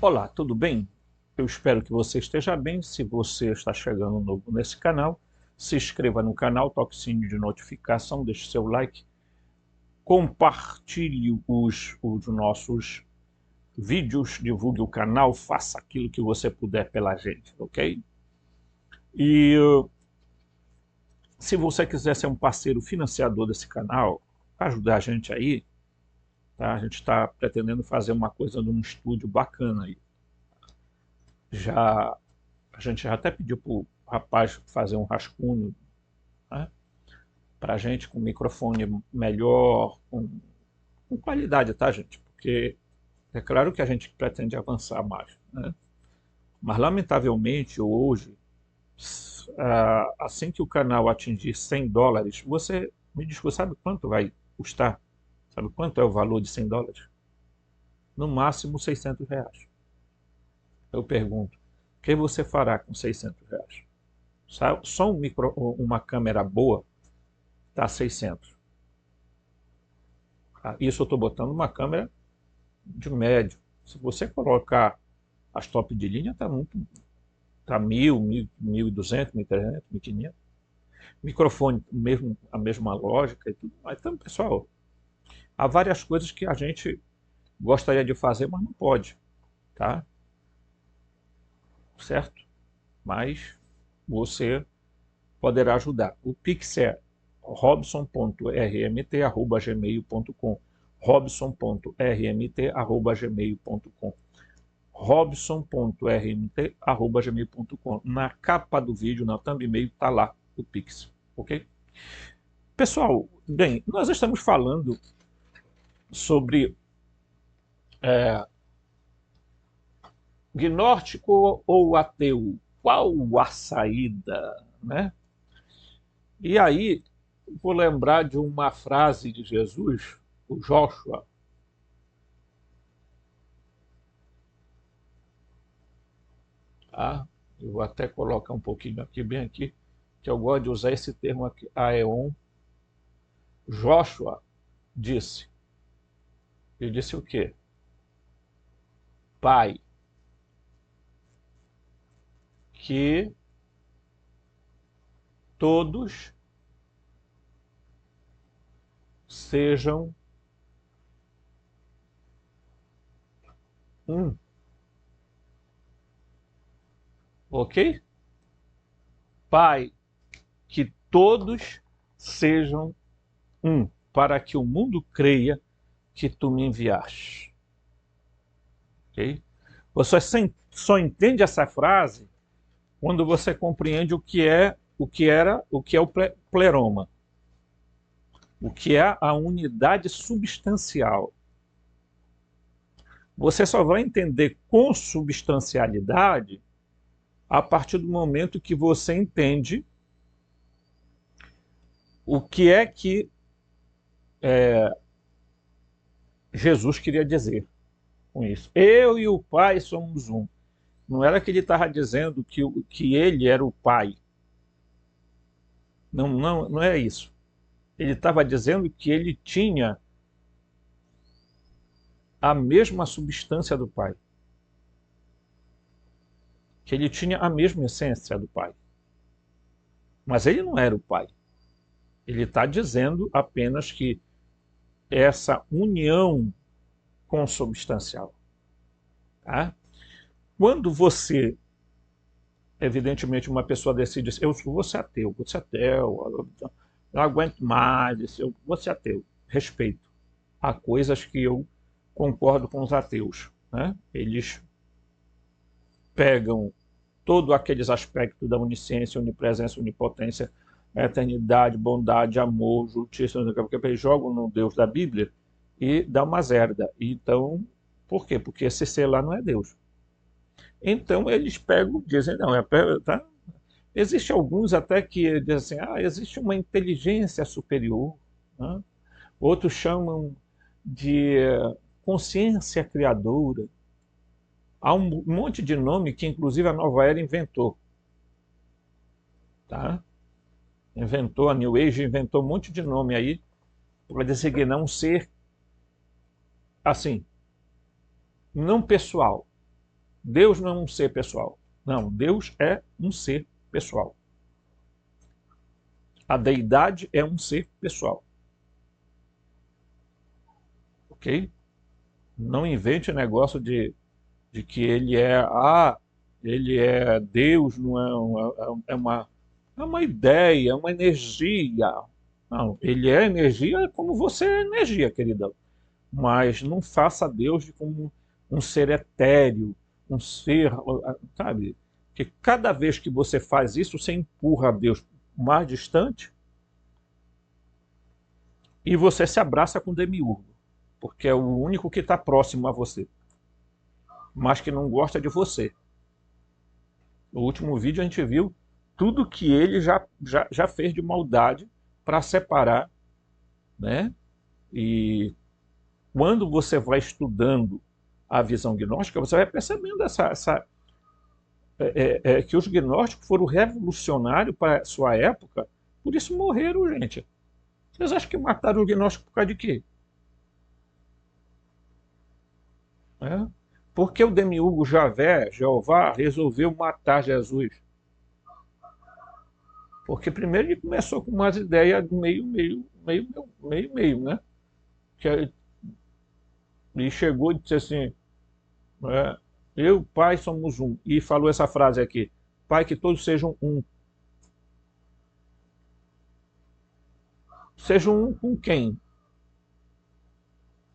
Olá, tudo bem? Eu espero que você esteja bem. Se você está chegando novo nesse canal, se inscreva no canal, toque o sininho de notificação, deixe seu like, compartilhe os nossos vídeos, divulgue o canal, faça aquilo que você puder pela gente, ok? E se você quiser ser um parceiro financiador desse canal, ajudar a gente aí, tá? A gente está pretendendo fazer uma coisa num estúdio bacana aí. A gente já até pediu para o rapaz fazer um rascunho, né, para a gente, com microfone melhor, com qualidade, tá, gente? Porque é claro que a gente pretende avançar mais, né? Mas, lamentavelmente, hoje, assim que o canal atingir $100, você me desculpa, sabe quanto vai custar? Sabe quanto é o valor de $100? No máximo R$ 600. Eu pergunto, o que você fará com R$ 600? Só uma câmera boa está 600. Tá? Isso eu estou botando uma câmera de médio. Se você colocar as top de linha, está muito. Está 1.000, 1.200, 1.300, 1.500. Microfone, mesmo, a mesma lógica e tudo. Então, pessoal, há várias coisas que a gente gostaria de fazer, mas não pode. Tá? Certo? Mas você poderá ajudar. O Pix é robson.rmt@gmail.com, robson.rmt@gmail.com, robson.rmt@gmail.com. Na capa do vídeo, na thumbnail, está lá o Pix, ok? Pessoal, bem, nós estamos falando sobre gnóstico ou ateu, qual a saída, né? E aí, vou lembrar de uma frase de Jesus, o Joshua. Tá? Eu vou até colocar um pouquinho aqui, bem aqui, que eu gosto de usar esse termo aqui, aeon. Joshua disse, ele disse o quê? Pai, que todos sejam um, ok? Pai, que todos sejam um, para que o mundo creia que tu me enviaste. Ok? Você só entende essa frase quando você compreende o que é o pleroma, o que é a unidade substancial. Você só vai entender consubstancialidade a partir do momento que você entende o que é que Jesus queria dizer com isso. Eu e o Pai somos um. Não era que ele estava dizendo que ele era o Pai. Não, não, não é isso. Ele estava dizendo que ele tinha a mesma substância do Pai. Que ele tinha a mesma essência do Pai. Mas ele não era o Pai. Ele está dizendo apenas que essa união consubstancial. Tá? Quando você, evidentemente, uma pessoa decide, eu vou ser ateu, eu não aguento mais, eu vou ser ateu. Respeito. Há coisas que eu concordo com os ateus. Né? Eles pegam todos aqueles aspectos da onisciência, onipresença, onipotência, eternidade, bondade, amor, justiça, porque eles jogam no Deus da Bíblia e dá uma zerda. Então, por quê? Porque esse ser lá não é Deus. Então eles pegam, dizem, não, tá? Existem alguns até que dizem assim, existe uma inteligência superior, né? Outros chamam de consciência criadora. Há um monte de nome que inclusive a Nova Era inventou. Tá? Inventou, a New Age inventou um monte de nome aí para designar um ser assim, não pessoal, Deus não é um ser pessoal. Não, Deus é um ser pessoal. A deidade é um ser pessoal. Ok? Não invente negócio de que ele é Deus, não é é uma ideia, é uma energia. Não, ele é energia como você é energia, queridão. Mas não faça Deus como um ser etéreo, um ser, sabe? Que cada vez que você faz isso, você empurra Deus mais distante e você se abraça com o demiurgo, porque é o único que está próximo a você, mas que não gosta de você. No último vídeo a gente viu tudo que ele já fez de maldade para separar, né? E quando você vai estudando a visão gnóstica, você vai percebendo que os gnósticos foram revolucionários para a sua época, por isso morreram, gente. Vocês acham que mataram os gnósticos por causa de quê? É? Porque o demiurgo Javé, Jeová, resolveu matar Jesus? Porque primeiro ele começou com umas ideias meio, né? E chegou e disse assim, é, eu e o Pai somos um. E falou essa frase aqui, Pai, que todos sejam um. Sejam um com quem?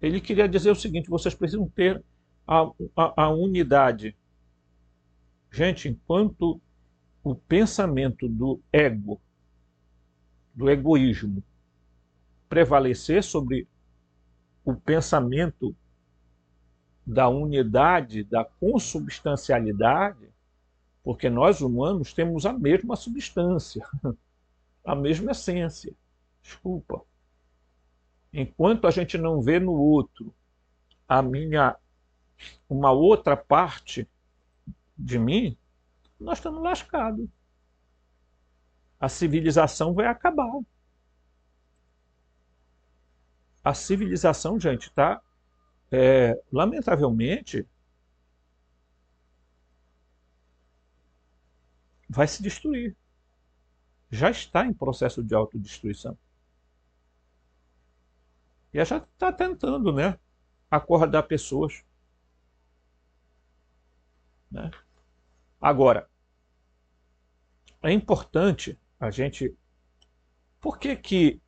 Ele queria dizer o seguinte, vocês precisam ter a unidade. Gente, enquanto o pensamento do ego, do egoísmo, prevalecer sobre o pensamento da unidade, da consubstancialidade, porque nós humanos temos a mesma substância, a mesma essência. Desculpa. Enquanto a gente não vê no outro uma outra parte de mim, nós estamos lascados. A civilização vai acabar. A civilização, gente, tá? Lamentavelmente, vai se destruir. Já está em processo de autodestruição. E ela já está tentando, né? Acordar pessoas. Né? Agora, é importante a gente... Por que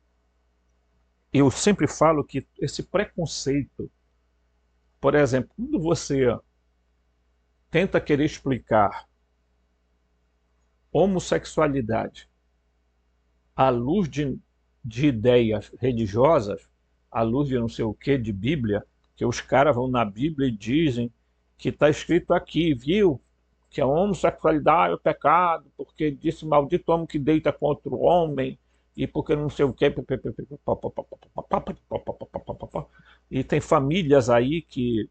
eu sempre falo que esse preconceito, por exemplo, quando você tenta querer explicar homossexualidade à luz de ideias religiosas, à luz de não sei o que, de Bíblia, que os caras vão na Bíblia e dizem que está escrito aqui, viu? Que a homossexualidade é pecado, porque disse maldito homem que deita contra o homem, e porque não sei o que. E tem famílias aí que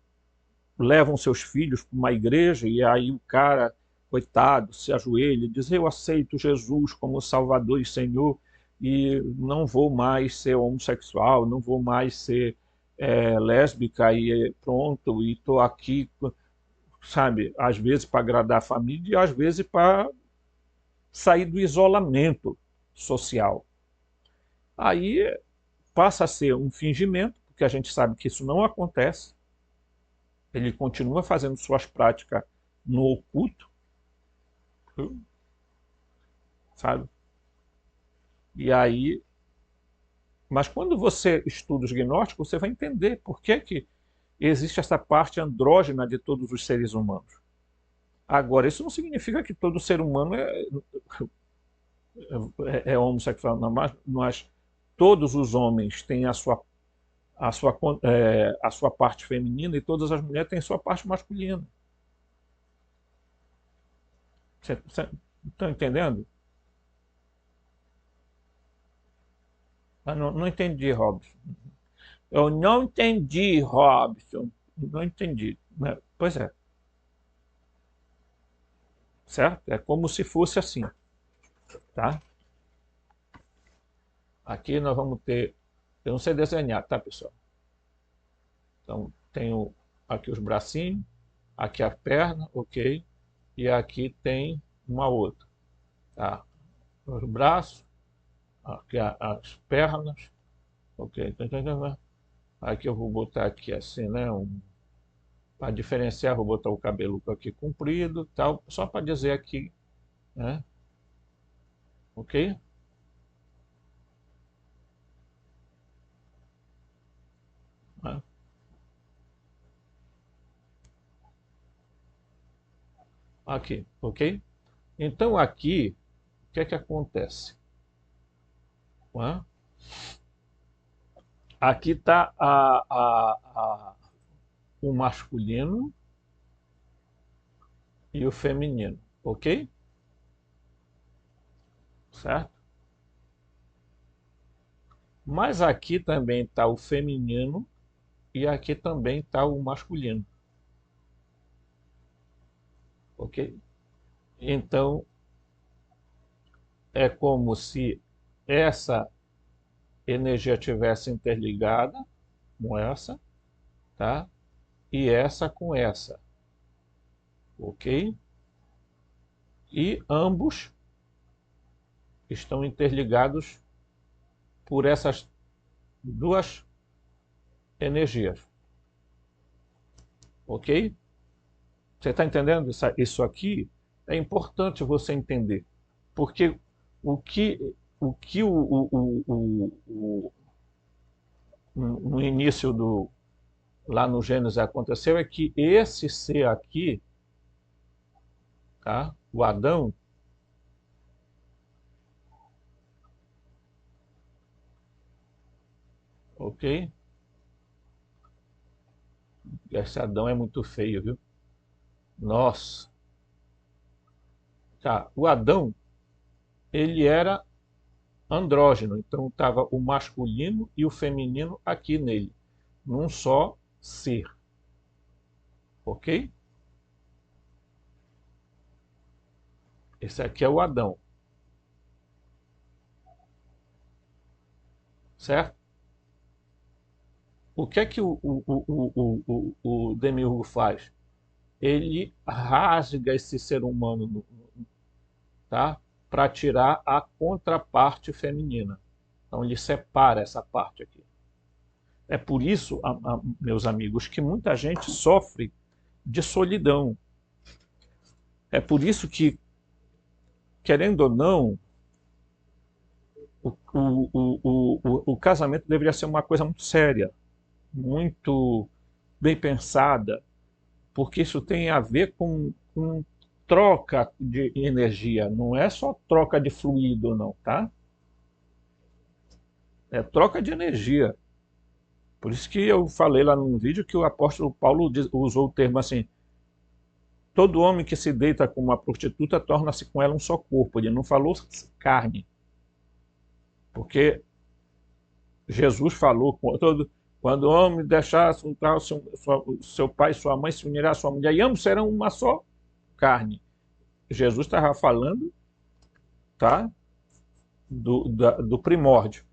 levam seus filhos para uma igreja e aí o cara, coitado, se ajoelha e diz, eu aceito Jesus como Salvador e Senhor e não vou mais ser homossexual, não vou mais ser lésbica e pronto, e estou aqui, sabe, às vezes para agradar a família e às vezes para sair do isolamento social. Aí passa a ser um fingimento, porque a gente sabe que isso não acontece, ele continua fazendo suas práticas no oculto, sabe? E aí, mas quando você estuda os gnósticos, você vai entender por que existe essa parte andrógena de todos os seres humanos. Agora, isso não significa que todo ser humano é homossexual, não, mas todos os homens têm a sua parte feminina e todas as mulheres têm a sua parte masculina. Você está entendendo? Ah, não entendi, Robson. Eu não entendi, Robson. Não entendi. Né? Pois é. Certo? É como se fosse assim. Tá? Aqui nós vamos ter... Eu não sei desenhar, tá, pessoal? Então, tenho aqui os bracinhos. Aqui a perna, ok? E aqui tem uma outra, tá? Os braços, aqui as pernas, ok? Aqui eu vou botar aqui assim, né? Para diferenciar, vou botar o cabelo aqui comprido, tal, só para dizer aqui, né? Ok? Né? Aqui, ok? Então aqui, o que é que acontece? Né? Aqui está o masculino e o feminino, ok? Certo? Mas aqui também está o feminino e aqui também está o masculino, ok? Então é como se essa energia tivesse interligada com essa, tá? E essa com essa, ok? E ambos estão interligados por essas duas energias, ok? Você está entendendo isso aqui? É importante você entender, porque o que no início lá no Gênesis aconteceu é que esse ser aqui, tá? O Adão, ok? Esse Adão é muito feio, viu? Nossa, tá? O Adão, ele era andrógeno, então estava o masculino e o feminino aqui nele, num só ser, ok? Esse aqui é o Adão, certo? O que é que o Demiurgo faz? Ele rasga esse ser humano, tá? Para tirar a contraparte feminina. Então ele separa essa parte aqui. É por isso, meus amigos, que muita gente sofre de solidão. É por isso que, querendo ou não, o casamento deveria ser uma coisa muito séria, muito bem pensada, porque isso tem a ver com troca de energia, não é só troca de fluido, não, tá? É troca de energia. Por isso que eu falei lá no vídeo que o apóstolo Paulo usou o termo assim: todo homem que se deita com uma prostituta torna-se com ela um só corpo. Ele não falou carne, porque Jesus falou quando o homem deixar seu pai e sua mãe, se unirá à sua mulher, e ambos serão uma só carne. Jesus estava falando, tá, do primórdio.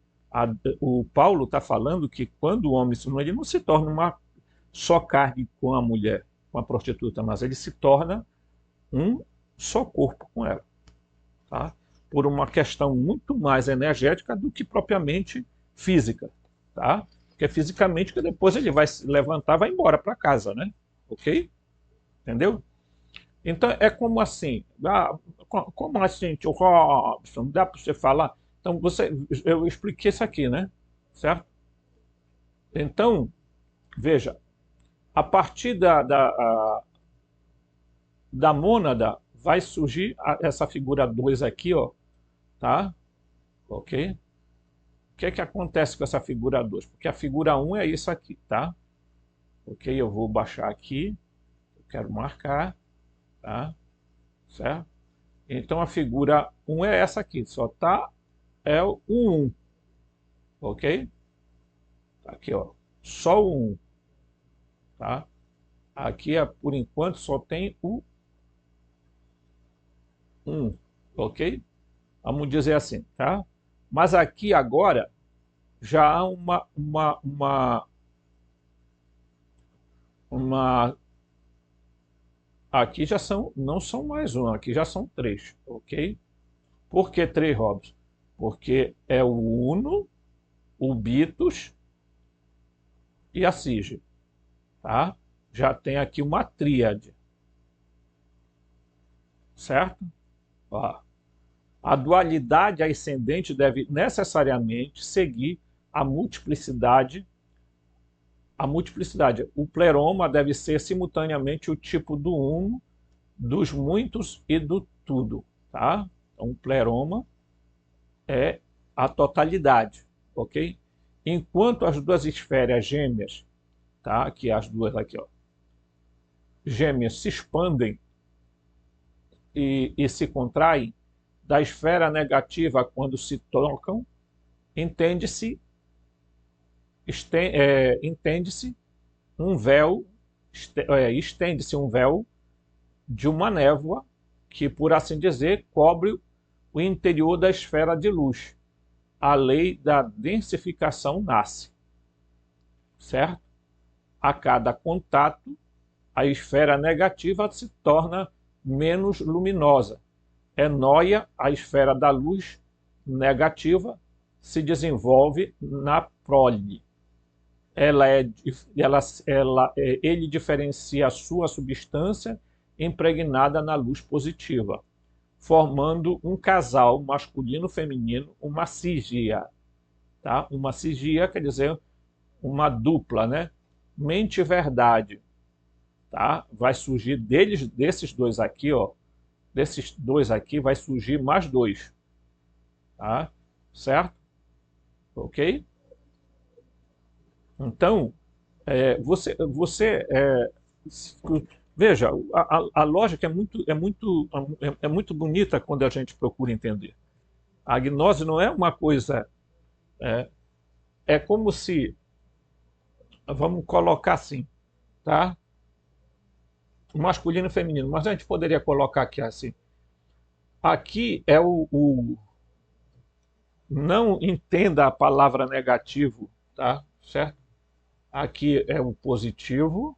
O Paulo está falando que quando o homem se une, ele não se torna uma só carne com a mulher, com a prostituta, mas ele se torna um só corpo com ela, tá? Por uma questão muito mais energética do que propriamente física, tá? Porque fisicamente que depois ele vai se levantar, vai embora para casa, né? Ok? Entendeu? Então é como assim, como assim, tio Robson, dá para você falar? Então eu expliquei isso aqui, né? Certo? Então, veja, a partir da mônada vai surgir essa figura 2 aqui, ó, tá? Ok? O que é que acontece com essa figura 2? Porque a figura 1 é isso aqui, tá? Ok? Eu vou baixar aqui, eu quero marcar, tá? Certo? Então a figura 1 é essa aqui, só tá é o 1, ok? Tá aqui, ó, só o 1, tá? Aqui, por enquanto, só tem o 1, ok? Vamos dizer assim, tá? Mas aqui agora já há uma Aqui já são, não são mais um, aqui já são três, ok? Por que três, Robson? Porque é o uno, o bitus e a sige, tá? Já tem aqui uma tríade, certo? Ó, a dualidade ascendente deve necessariamente seguir a multiplicidade. A multiplicidade. O pleroma deve ser simultaneamente o tipo do uno, dos muitos e do tudo, tá? Então, o pleroma é a totalidade, ok? Enquanto as duas esferas gêmeas, tá? Aqui as duas aqui, ó, gêmeas se expandem e se contraem, da esfera negativa quando se tocam, entende-se entende-se um véu, estende-se um véu de uma névoa que, por assim dizer, cobre o interior da esfera de luz. A lei da densificação nasce, certo? A cada contato, a esfera negativa se torna menos luminosa. É nóia, a esfera da luz negativa se desenvolve na prole. Ele diferencia a sua substância impregnada na luz positiva, formando um casal masculino-feminino, uma sigia. Tá? Uma sigia quer dizer uma dupla, né? Mente e verdade. Tá? Vai surgir desses dois aqui, ó, desses dois aqui vai surgir mais dois. Tá? Certo? Ok? Então, veja, a lógica é muito bonita quando a gente procura entender. A gnose não é uma coisa, é como se, vamos colocar assim, tá? Masculino e feminino, mas a gente poderia colocar aqui assim. Aqui é não entenda a palavra negativo, tá? Certo? Aqui é o positivo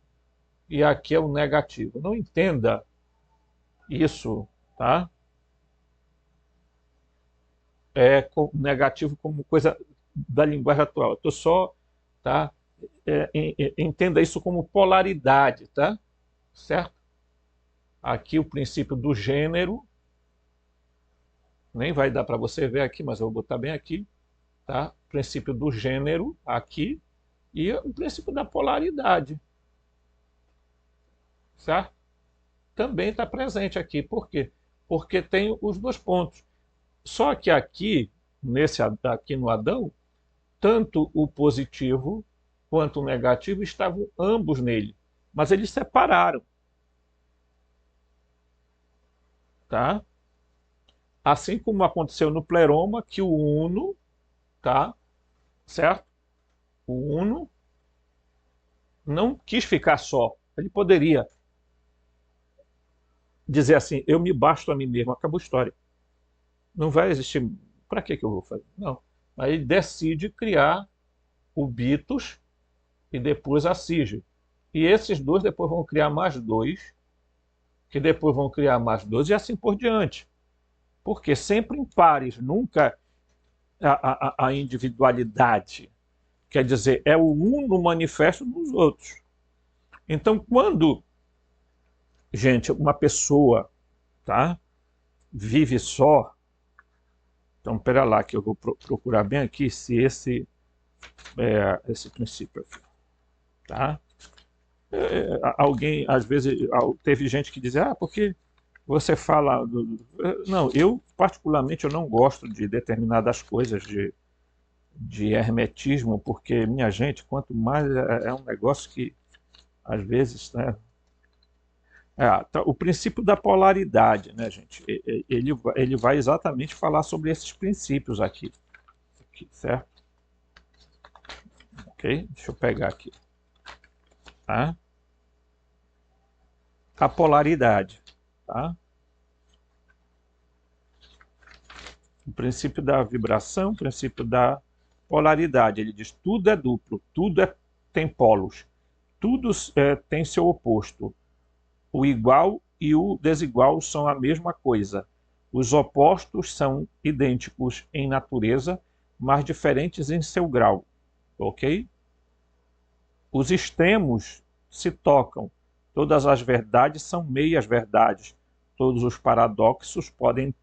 e aqui é o negativo. Não entenda isso, tá? Negativo como coisa da linguagem atual. Eu tô só, tá? Entenda isso como polaridade, tá? Certo? Aqui o princípio do gênero, nem vai dar para você ver aqui, mas eu vou botar bem aqui, tá? O princípio do gênero aqui e o princípio da polaridade, certo? Também está presente aqui. Por quê? Porque tem os dois pontos. Só que aqui no Adão, tanto o positivo quanto o negativo estavam ambos nele, mas eles separaram, tá? Assim como aconteceu no pleroma, que o uno, tá? Certo? O uno não quis ficar só. Ele poderia dizer assim: eu me basto a mim mesmo, acabou a história. Não vai existir. Para que eu vou fazer? Não. Aí ele decide criar o Bitos e depois a Sige. E esses dois depois vão criar mais dois, que depois vão criar mais dois e assim por diante. Porque sempre em pares, nunca a individualidade. Quer dizer, é o um no manifesto nos outros. Então, quando, gente, uma pessoa, tá, vive só, então, pera lá, que eu vou procurar bem aqui se esse princípio aqui, tá? Alguém, às vezes, teve gente que dizia, porque você fala... Não, eu, particularmente, eu não gosto de determinadas coisas de hermetismo, porque, minha gente, quanto mais é um negócio que, às vezes, né? Tá, o princípio da polaridade, né, gente? Ele vai exatamente falar sobre esses princípios aqui, certo? Ok? Deixa eu pegar aqui. Tá? A polaridade, tá? O princípio da vibração, o princípio da polaridade. Ele diz: tudo é duplo, tem polos, tudo tem seu oposto. O igual e o desigual são a mesma coisa. Os opostos são idênticos em natureza, mas diferentes em seu grau. Ok? Os extremos se tocam. Todas as verdades são meias-verdades. Todos os paradoxos podem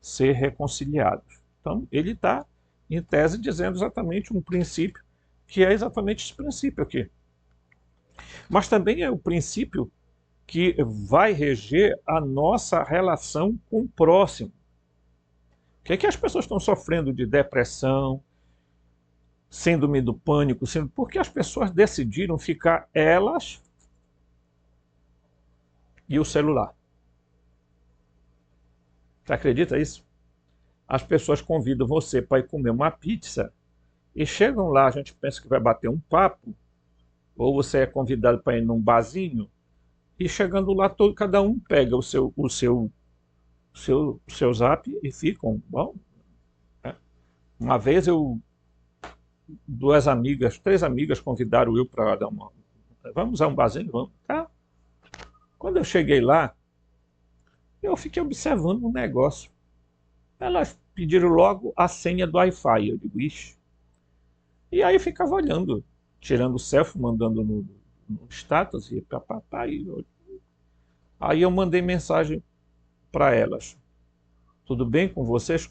ser reconciliados. Então, ele está, em tese, dizendo exatamente um princípio, que é exatamente esse princípio aqui. Mas também é o princípio que vai reger a nossa relação com o próximo. O que é que as pessoas estão sofrendo de depressão, síndrome do pânico, porque as pessoas decidiram ficar elas e o celular. Você acredita isso? As pessoas convidam você para ir comer uma pizza e chegam lá, a gente pensa que vai bater um papo, ou você é convidado para ir num barzinho, e chegando lá, cada um pega o seu zap e ficam. Bom, né? Uma vez três amigas convidaram eu para dar uma. Vamos a um barzinho? Vamos. Tá. Quando eu cheguei lá, eu fiquei observando um negócio. Elas pediram logo a senha do Wi-Fi. Eu digo, ixi. E aí eu ficava olhando, tirando selfie, mandando no status e papapá. Aí eu mandei mensagem para elas. Tudo bem com vocês?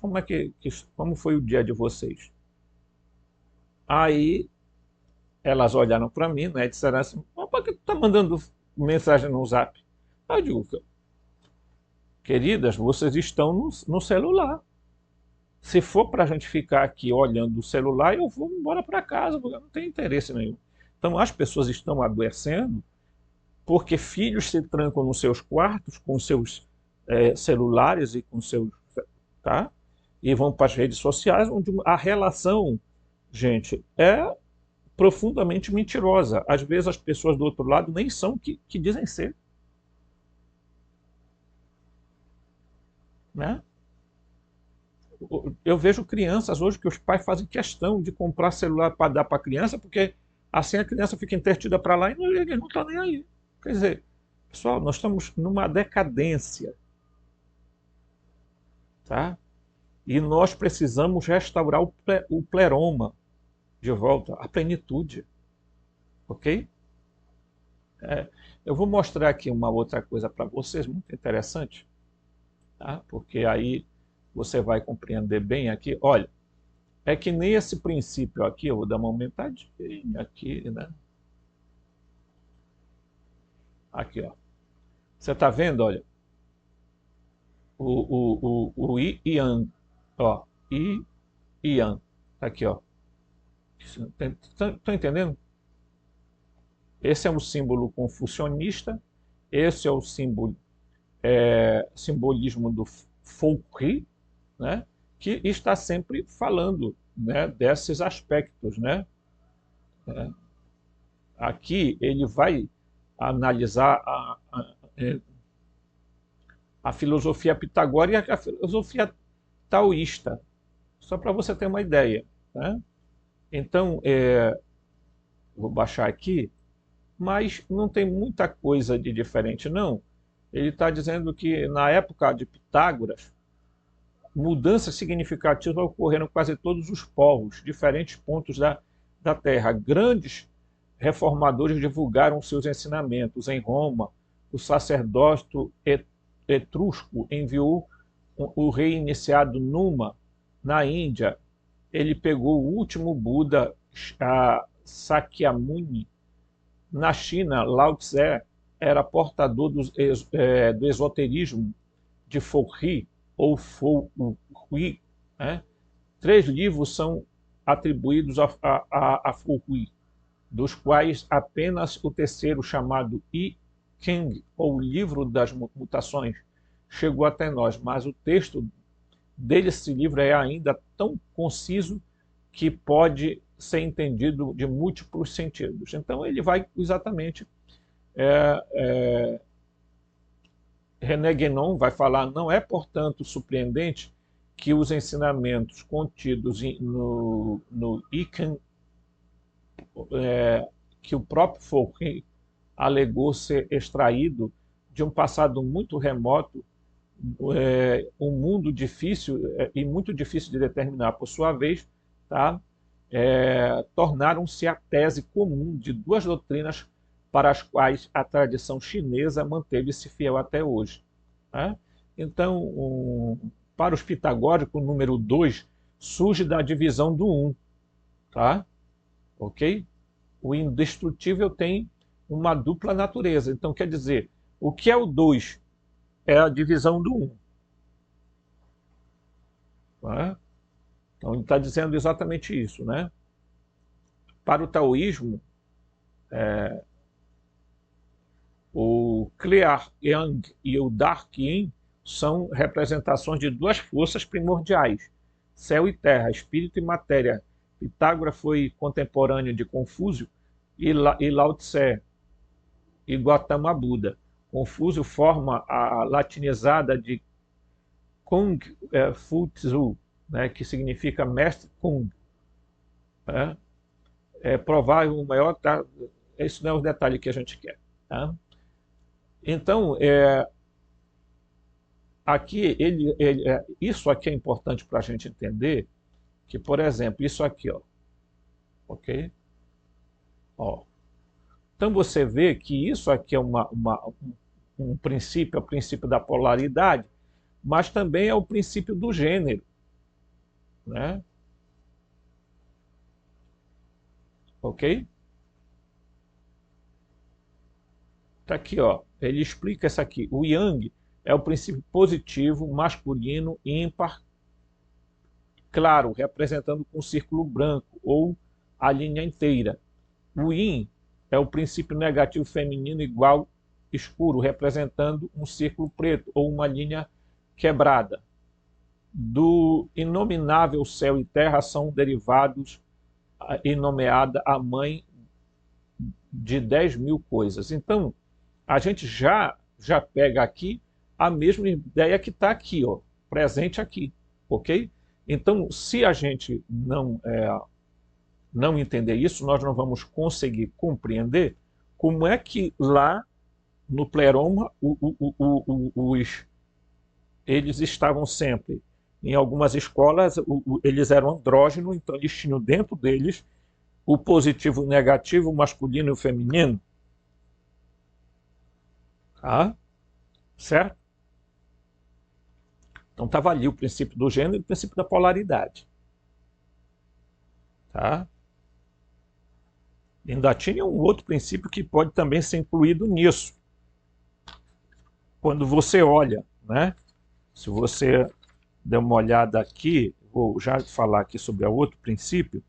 Como foi o dia de vocês? Aí elas olharam para mim, né, e disseram assim, por que tu está mandando mensagem no zap? Eu digo, queridas, vocês estão no celular. Se for para a gente ficar aqui olhando o celular, eu vou embora para casa, porque eu não tenho interesse nenhum. Então as pessoas estão adoecendo porque filhos se trancam nos seus quartos com seus celulares e com seus... Tá? E vão para as redes sociais, onde a relação, gente, é profundamente mentirosa. Às vezes as pessoas do outro lado nem são o que dizem ser. Né? Eu vejo crianças hoje que os pais fazem questão de comprar celular para dar para a criança, porque assim a criança fica entretida para lá e eles não estão nem aí. Quer dizer, pessoal, nós estamos numa decadência. Tá? E nós precisamos restaurar o pleroma de volta, a plenitude. Ok? Eu vou mostrar aqui uma outra coisa para vocês, muito interessante, tá? Porque aí você vai compreender bem aqui. Olha, é que nesse princípio aqui, eu vou dar uma aumentadinha aqui, né? Aqui, ó. Você está vendo, olha, o Yang, ó, Yang, aqui, ó. Estão entendendo? Esse é um símbolo confucionista, esse é o simbolismo do Foucault, né, que está sempre falando, né, desses aspectos. Né? Aqui ele vai analisar a filosofia pitagórica e a filosofia taoísta, só para você ter uma ideia. Né? Então, vou baixar aqui, mas não tem muita coisa de diferente, não. Ele está dizendo que na época de Pitágoras, mudanças significativas ocorreram em quase todos os povos, diferentes pontos da Terra. Grandes reformadores divulgaram seus ensinamentos. Em Roma, o sacerdócio etrusco enviou o rei iniciado Numa. Na Índia, ele pegou o último Buda, Sakyamuni. Na China, Lao Tse era portador do esoterismo de Foucault, ou Foucault. Né? 3 livros são atribuídos a Foucault, dos quais apenas o terceiro, chamado I Ching, ou Livro das Mutações, chegou até nós, mas o texto desse livro é ainda tão conciso que pode ser entendido de múltiplos sentidos. Então ele vai exatamente... René Guénon vai falar, não é, portanto, surpreendente que os ensinamentos contidos no Ican, que o próprio Foucault alegou ser extraído de um passado muito remoto, um mundo difícil e muito difícil de determinar, por sua vez, tá? Tornaram-se a tese comum de duas doutrinas para as quais a tradição chinesa manteve-se fiel até hoje. Né? Então, para os pitagóricos, o número 2 surge da divisão do 1. Tá? Ok? O indestrutível tem uma dupla natureza. Então, quer dizer, o que é o 2? É a divisão do 1. Tá? Então, ele está dizendo exatamente isso. Né? Para o taoísmo, o Clear Yang e o Dark Yin são representações de duas forças primordiais, céu e terra, espírito e matéria. Pitágoras foi contemporâneo de Confúcio e Lao Tse e Gautama Buda. Confúcio forma a latinizada de Kung Fu Tzu, né, que significa mestre Kung. É provável o maior... Tá? Isso não é o detalhe que a gente quer. Tá? Então, aqui, isso aqui é importante para a gente entender que, por exemplo, isso aqui, ó, ok? Ó. Então você vê que isso aqui é um princípio, é o princípio da polaridade, mas também é o princípio do gênero, né? Ok? Tá aqui, ó. Ele explica isso aqui. O Yang é o princípio positivo, masculino, ímpar, claro, representando com um círculo branco ou a linha inteira. O Yin é o princípio negativo feminino igual escuro, representando um círculo preto ou uma linha quebrada. Do inominável céu e terra são derivados e nomeada a mãe de 10.000 coisas. Então, a gente já pega aqui a mesma ideia que está aqui, ó, presente aqui, ok? Então, se a gente não entender isso, nós não vamos conseguir compreender como é que lá no pleroma eles estavam sempre, em algumas escolas, eles eram andrógenos, então eles tinham dentro deles o positivo, o negativo, o masculino e o feminino. Tá? Certo? Então estava ali o princípio do gênero e o princípio da polaridade. Tá? Ainda tinha um outro princípio que pode também ser incluído nisso. Quando você olha, né? Se você der uma olhada aqui, vou já falar aqui sobre o outro princípio,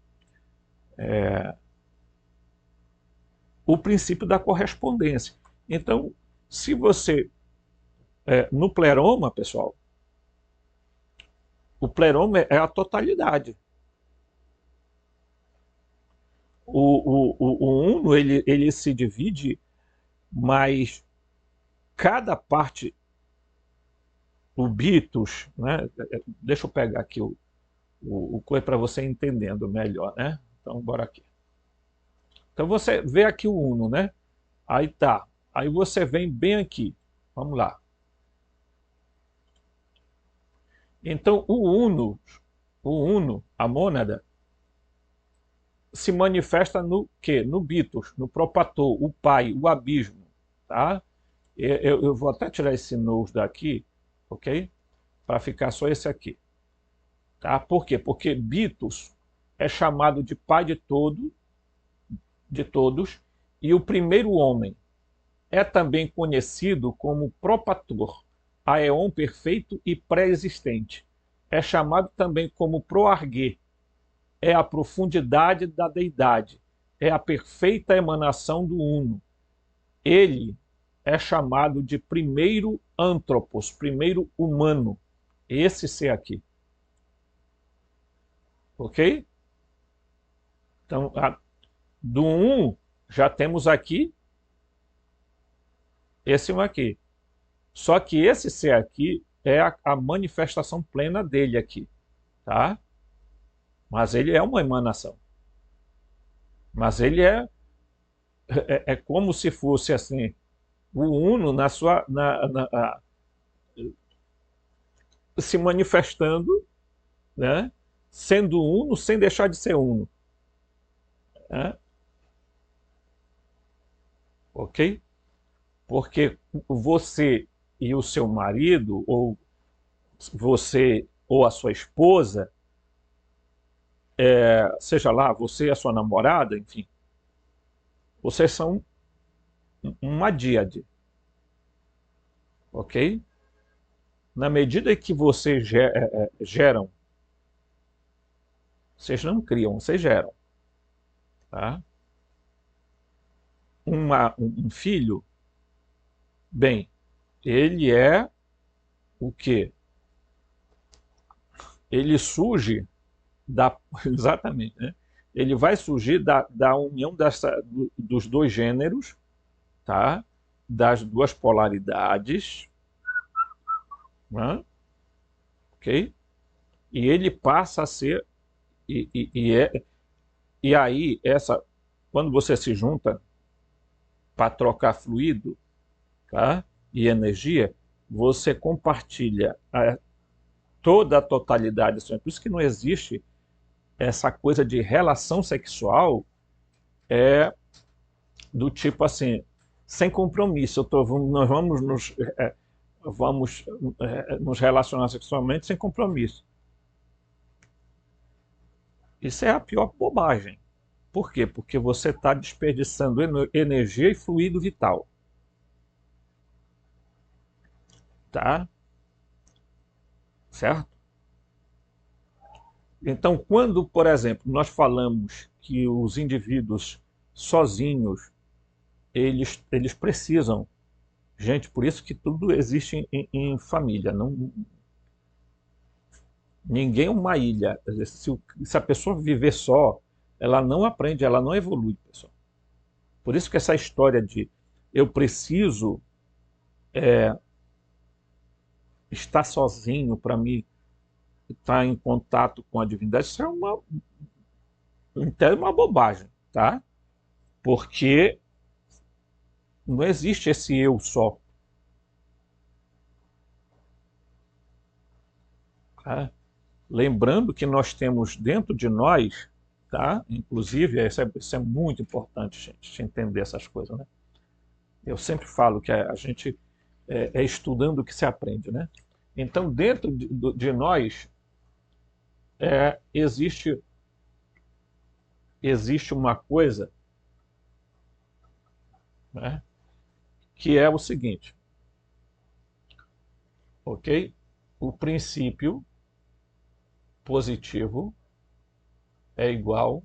o princípio da correspondência. Então, se você, no pleroma, pessoal, o pleroma é a totalidade. O uno, ele se divide, mas cada parte, o bitos, né? Deixa eu pegar aqui o coisa para você entendendo melhor, né? Então, bora aqui. Então, você vê aqui o uno, né? Aí tá. Aí você vem bem aqui. Vamos lá. Então, o uno, a mônada, se manifesta no quê? No bitos, no propator, o pai, o abismo. Tá? Eu vou até tirar esse nous daqui, ok? Para ficar só esse aqui. Tá? Por quê? Porque bitos é chamado de pai de todos, e o primeiro homem é também conhecido como propator, aeon perfeito e pré-existente. É chamado também como proarguê, é a profundidade da deidade, é a perfeita emanação do Uno. Ele é chamado de primeiro antropos, primeiro humano, esse ser aqui. Ok? Então, do 1 já temos aqui esse um aqui. Só que esse ser aqui é a manifestação plena dele aqui, tá? Mas ele é uma emanação. Mas ele é como se fosse assim, o uno se manifestando, né? Sendo uno sem deixar de ser uno, né? Ok? Porque você e o seu marido, ou você ou a sua esposa, seja lá, você e a sua namorada, enfim, vocês são uma díade, ok? Na medida que vocês geram, vocês não criam, vocês geram, tá? Um filho, bem, ele é o quê? Ele surge da... Exatamente, né? Ele vai surgir da união dos dois gêneros, tá? Das duas polaridades, né? Ok? E ele passa a ser... E aí, quando você se junta para trocar fluido, tá? E energia, você compartilha toda a totalidade. Por isso que não existe essa coisa de relação sexual do tipo assim, sem compromisso. Nós vamos nos relacionar sexualmente sem compromisso. Isso é a pior bobagem. Por quê? Porque você está desperdiçando energia e fluido vital. Tá? Certo? Então, quando, por exemplo, nós falamos que os indivíduos sozinhos, eles precisam... Gente, por isso que tudo existe em família. Não, ninguém é uma ilha. Se a pessoa viver só, ela não aprende, ela não evolui, pessoal. Por isso que essa história de eu preciso estar sozinho para me estar em contato com a divindade, isso é uma bobagem, tá? Porque não existe esse eu só. Tá? Lembrando que nós temos dentro de nós, tá? Inclusive, isso é muito importante, gente, entender essas coisas, né? Eu sempre falo que a gente é estudando que se aprende, né? Então, dentro de nós, existe uma coisa, né, que é o seguinte, ok? O princípio positivo é igual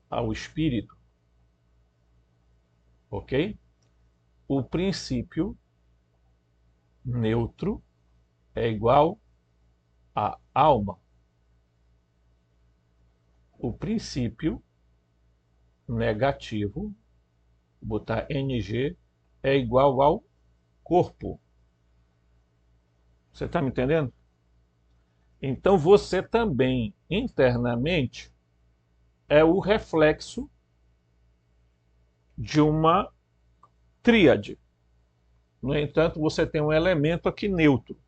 ao espírito, ok? O princípio neutro é igual à alma. O princípio negativo, vou botar NG, é igual ao corpo. Você está me entendendo? Então você também, internamente, é o reflexo de uma tríade. No entanto, você tem um elemento aqui neutro,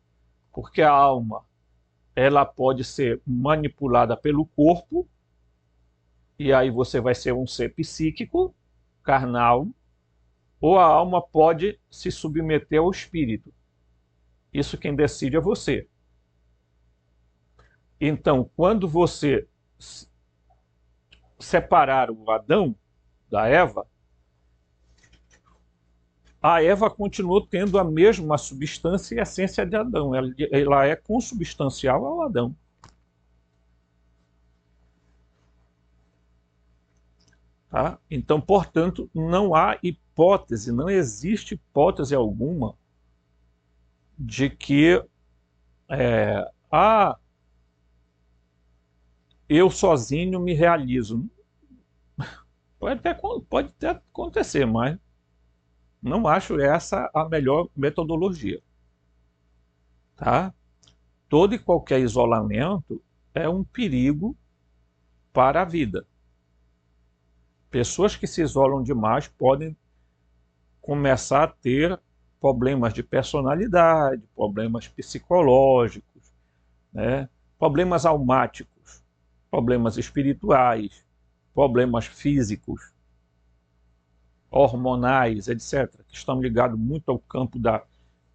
porque a alma ela pode ser manipulada pelo corpo, e aí você vai ser um ser psíquico, carnal, ou a alma pode se submeter ao espírito. Isso quem decide é você. Então, quando você separar o Adão da Eva, a Eva continuou tendo a mesma substância e essência de Adão. Ela é consubstancial ao Adão. Tá? Então, portanto, não há hipótese, não existe hipótese alguma de que eu sozinho me realizo. Pode até acontecer, mas não acho essa a melhor metodologia. Tá? Todo e qualquer isolamento é um perigo para a vida. Pessoas que se isolam demais podem começar a ter problemas de personalidade, problemas psicológicos, né? Problemas almáticos, problemas espirituais, problemas físicos, hormonais, etc., que estão ligados muito ao campo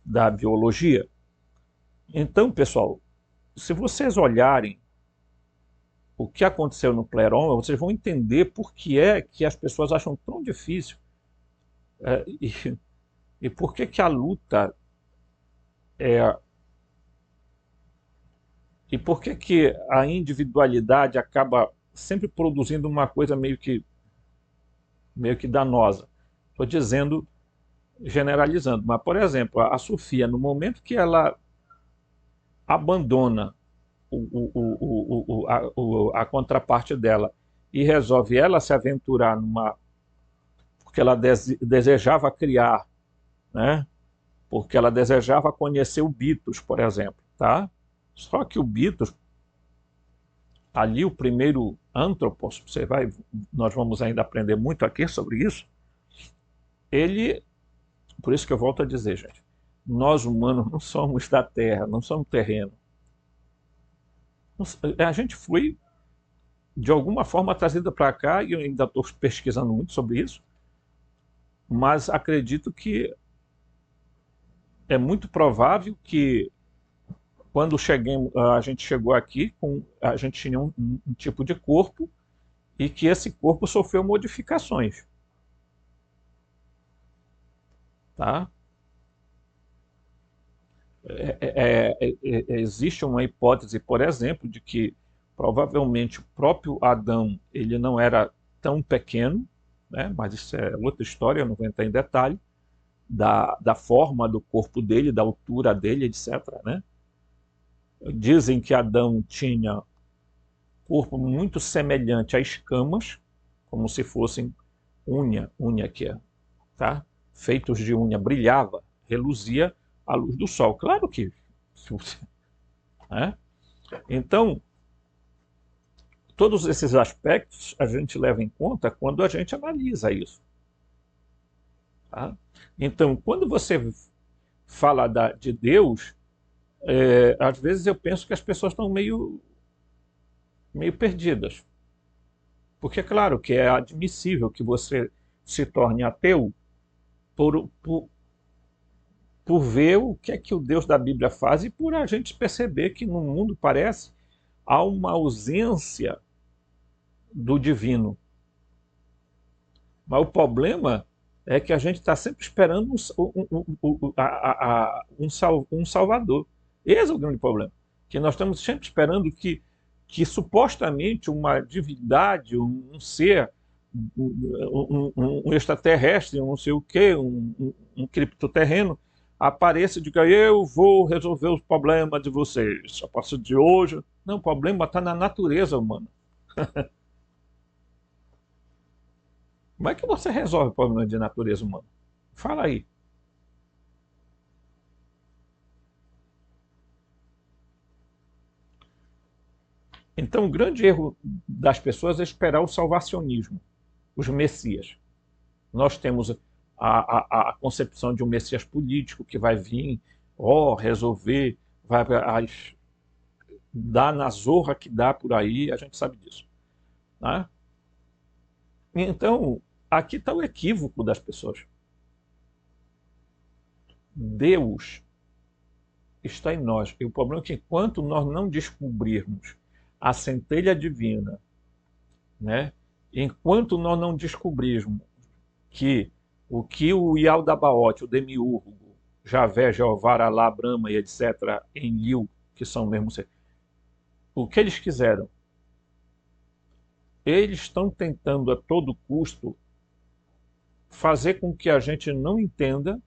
da biologia. Então, pessoal, se vocês olharem o que aconteceu no Pleroma, vocês vão entender por que é que as pessoas acham tão difícil e por que que a luta é... E por que que a individualidade acaba sempre produzindo uma coisa meio que danosa. Estou dizendo, generalizando, mas, por exemplo, a Sofia, no momento que ela abandona a contraparte dela e resolve ela se aventurar numa... porque ela desejava criar, né? Porque ela desejava conhecer o Beatles, por exemplo, tá? Só que o Beatles, ali o primeiro Anthropos, nós vamos ainda aprender muito aqui sobre isso, ele, por isso que eu volto a dizer, gente, nós humanos não somos da Terra, não somos terreno. A gente foi, de alguma forma, trazida para cá, e eu ainda estou pesquisando muito sobre isso, mas acredito que é muito provável que quando a gente chegou aqui, a gente tinha um tipo de corpo e que esse corpo sofreu modificações. Tá? Existe uma hipótese, por exemplo, de que provavelmente o próprio Adão ele não era tão pequeno, né? Mas isso é outra história, eu não vou entrar em detalhe, da forma do corpo dele, da altura dele, etc., né? Dizem que Adão tinha corpo muito semelhante a escamas, como se fossem unha que é, tá? Feitos de unha, brilhava, reluzia à luz do sol. Claro que... né? Então, todos esses aspectos a gente leva em conta quando a gente analisa isso. Tá? Então, quando você fala de Deus, às vezes eu penso que as pessoas estão meio perdidas. Porque é claro que é admissível que você se torne ateu por ver o que é que o Deus da Bíblia faz e por a gente perceber que no mundo parece há uma ausência do divino. Mas o problema é que a gente está sempre esperando um salvador. Esse é o grande problema. Que nós estamos sempre esperando que supostamente uma divindade, um ser, um extraterrestre, um não sei o quê, um criptoterreno, apareça e diga: eu vou resolver os problemas de vocês a partir de hoje. Não, o problema está na natureza humana. Como é que você resolve o problema de natureza humana? Fala aí. Então, o grande erro das pessoas é esperar o salvacionismo, os messias. Nós temos a concepção de um messias político que vai vir, resolver, vai dar na zorra que dá por aí, a gente sabe disso. Né? Então, aqui está o equívoco das pessoas. Deus está em nós. E o problema é que enquanto nós não descobrirmos a centelha divina, né? Enquanto nós não descobrirmos que o Yaldabaoth, o Demiurgo, Javé, Jeová, Alá, Brahma e etc., Enlil, que são mesmo... O que eles quiseram? Eles estão tentando a todo custo fazer com que a gente não entenda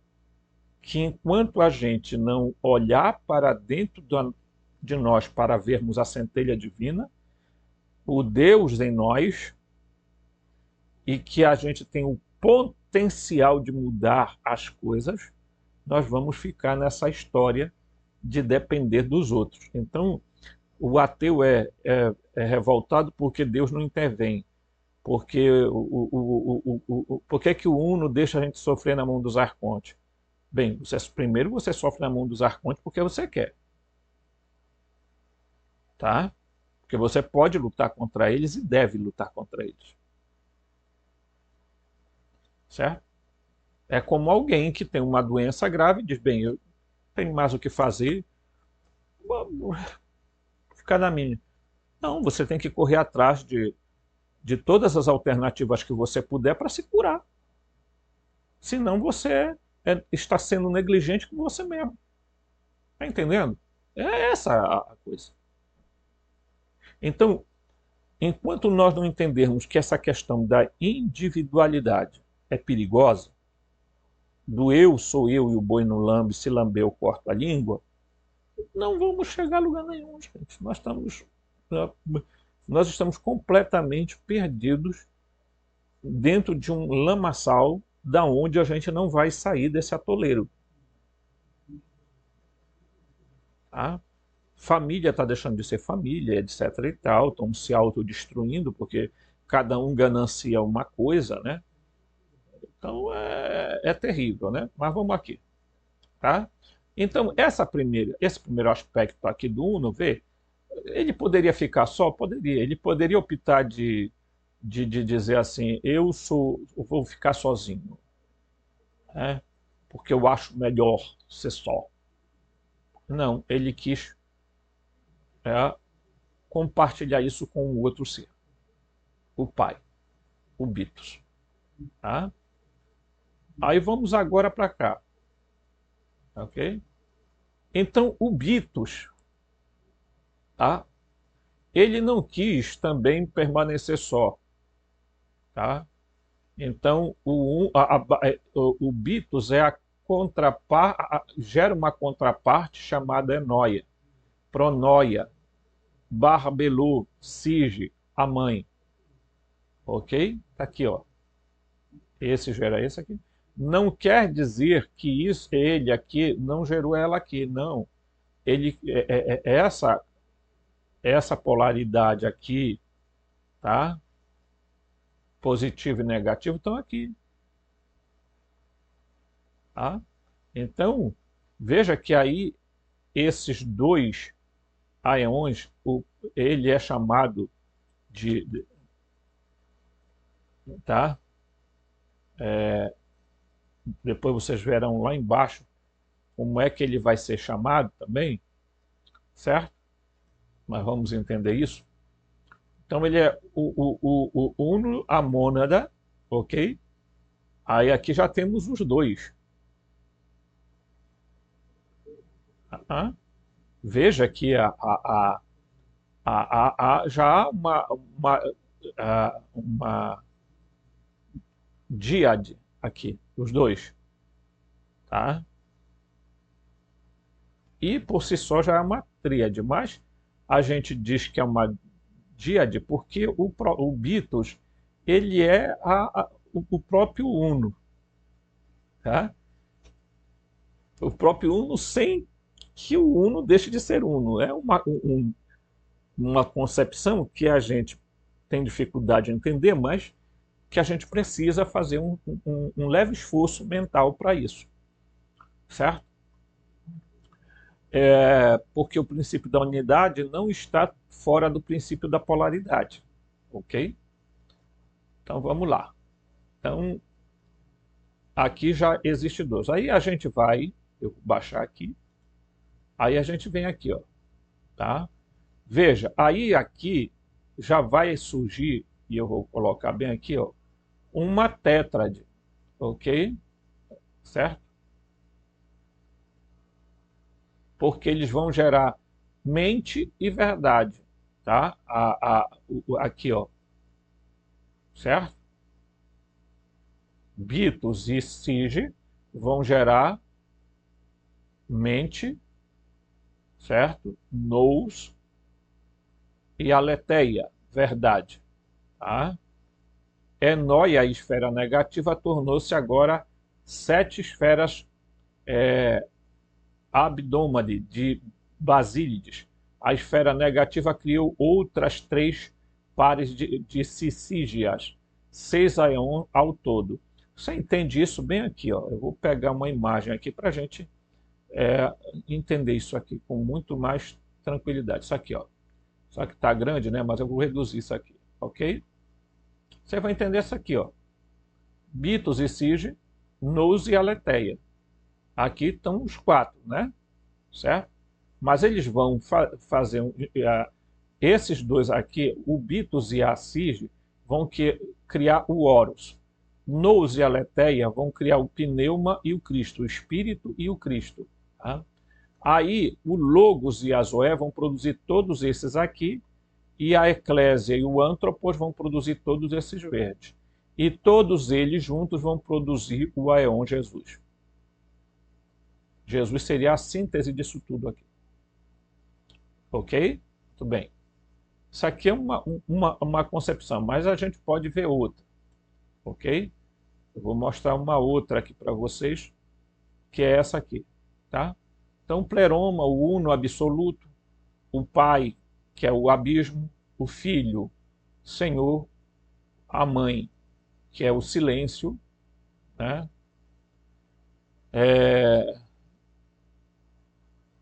que enquanto a gente não olhar para dentro de nós para vermos a centelha divina, o Deus em nós, e que a gente tem o potencial de mudar as coisas, nós vamos ficar nessa história de depender dos outros. Então, o ateu é revoltado porque Deus não intervém. Porque por que que o Uno deixa a gente sofrer na mão dos arcontes? Bem, primeiro você sofre na mão dos arcontes porque você quer, tá? Porque você pode lutar contra eles e deve lutar contra eles, certo? É como alguém que tem uma doença grave e diz, bem, eu tenho mais o que fazer, vou ficar na minha. Não, você tem que correr atrás de todas as alternativas que você puder para se curar. Senão você está sendo negligente com você mesmo. Está entendendo? É essa a coisa. Então, enquanto nós não entendermos que essa questão da individualidade é perigosa, do eu sou eu e o boi não lambe, se lamber eu corto a língua, não vamos chegar a lugar nenhum, gente. Nós estamos completamente perdidos dentro de um lamaçal da onde a gente não vai sair desse atoleiro. Tá? Família está deixando de ser família, etc. e tal, estão se autodestruindo porque cada um ganancia uma coisa, né? Então é terrível, né? Mas vamos aqui, tá? Então esse primeiro aspecto aqui do Uno, vê, ele poderia ficar só? Poderia. Ele poderia optar de dizer assim, eu vou ficar sozinho, né? Porque eu acho melhor ser só. Não, ele quis compartilhar isso com o outro ser, o pai, o Bitos. Tá? Aí vamos agora para cá. Ok? Então o Bitos, tá? Ele não quis também permanecer só. Tá? Então o Bitos é gera uma contraparte chamada enóia, pronoia, barra belu, sige, a mãe. Ok? Tá aqui, ó. Esse gera esse aqui. Não quer dizer que ele aqui não gerou ela aqui, não. Essa polaridade aqui, tá? Positivo e negativo estão aqui, tá? Então, veja que aí esses dois aeões, ele é chamado tá? Depois vocês verão lá embaixo como é que ele vai ser chamado também, certo? Mas vamos entender isso. Então ele é o uno, a mônada, ok? Aí aqui já temos os dois. Veja que já há uma díade aqui, os dois. Tá? E por si só já é uma tríade, mas a gente diz que é uma díade porque o Bitos ele é o próprio Uno. Tá? O próprio Uno sem que o Uno deixe de ser Uno. É uma concepção que a gente tem dificuldade de entender, mas que a gente precisa fazer um leve esforço mental para isso. Certo? Porque o princípio da unidade não está fora do princípio da polaridade. Ok? Então vamos lá. Então, aqui já existe dois. Aí a gente vai, eu vou baixar aqui, aí a gente vem aqui, ó, tá? Veja, aí aqui já vai surgir, e eu vou colocar bem aqui, ó, uma tétrade, ok? Certo? Porque eles vão gerar mente e verdade, tá? Aqui, ó, certo? Bitos e sige vão gerar mente, certo? Nous e aletheia, verdade. Tá? Enóia, a esfera negativa, tornou-se agora 7 esferas abdômade de Basílides. A esfera negativa criou outras 3 pares de sígias, 6 aeon ao todo. Você entende isso bem aqui, ó. Eu vou pegar uma imagem aqui para a gente entender isso aqui com muito mais tranquilidade. Isso aqui, ó. Só que está grande, né? Mas eu vou reduzir isso aqui, ok? Você vai entender isso aqui, ó. Bitos e Sige, Nous e Aletheia. Aqui estão os 4, né? Certo? Mas eles vão fazer esses dois aqui, o Bitos e a Sige, vão criar o Horus. Nous e Aletheia vão criar o Pneuma e o Cristo, o Espírito e o Cristo. Tá? Aí o Logos e a Zoé vão produzir todos esses aqui, e a Eclésia e o Antropos vão produzir todos esses verdes. E todos eles juntos vão produzir o Aeon Jesus. Jesus seria a síntese disso tudo aqui. Ok? Muito bem. Isso aqui é uma concepção, mas a gente pode ver outra. Ok? Eu vou mostrar uma outra aqui para vocês, que é essa aqui. Tá? Então, o pleroma, o uno absoluto, o Pai, que é o abismo, o Filho, Senhor, a Mãe, que é o silêncio, né?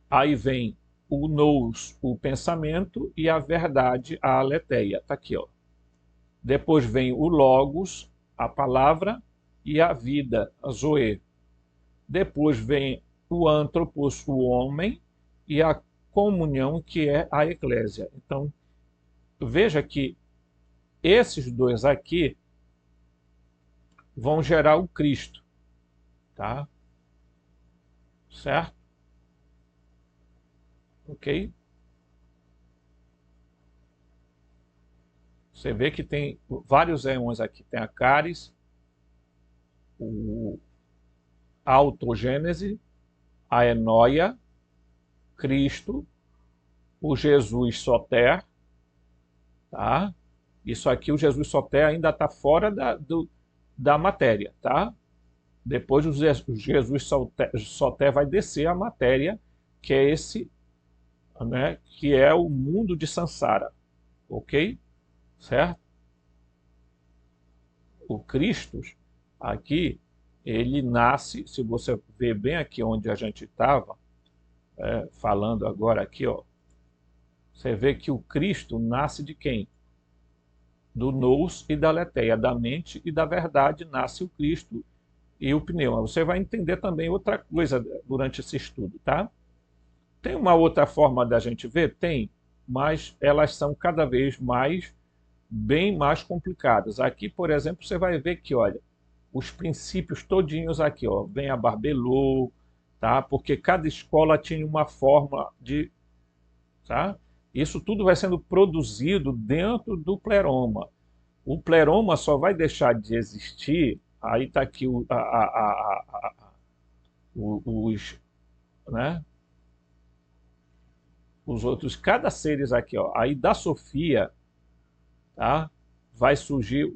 Aí vem o nous, o pensamento, e a verdade, a aletheia. Está aqui, ó. Depois vem o logos, a palavra, e a vida, a zoe. Depois vem o antropos, o homem, e a comunhão, que é a eclésia. Então, veja que esses dois aqui vão gerar o Cristo, tá? Certo? Ok? Você vê que tem vários éons aqui. Tem a Caris, a autogênese, a Enóia, Cristo, o Jesus Soter, tá? Isso aqui, o Jesus Soter, ainda está fora da matéria, tá? Depois o Jesus Soter vai descer a matéria, que é esse, né, que é o mundo de Sansara, ok? Certo? O Cristo, aqui, ele nasce, se você ver bem aqui onde a gente estava, falando agora aqui, ó, você vê que o Cristo nasce de quem? Do nous e da aletheia, da mente e da verdade nasce o Cristo e o pneuma. Você vai entender também outra coisa durante esse estudo, tá? Tem uma outra forma da gente ver? Tem, mas elas são cada vez bem mais complicadas. Aqui, por exemplo, você vai ver que, olha, os princípios todinhos aqui, ó, vem a Barbelô, tá? Porque cada escola tinha uma forma de, tá? Isso tudo vai sendo produzido dentro do pleroma. O pleroma só vai deixar de existir, aí está aqui né? Os outros, cada seres aqui, ó, aí da Sofia, tá? Vai surgir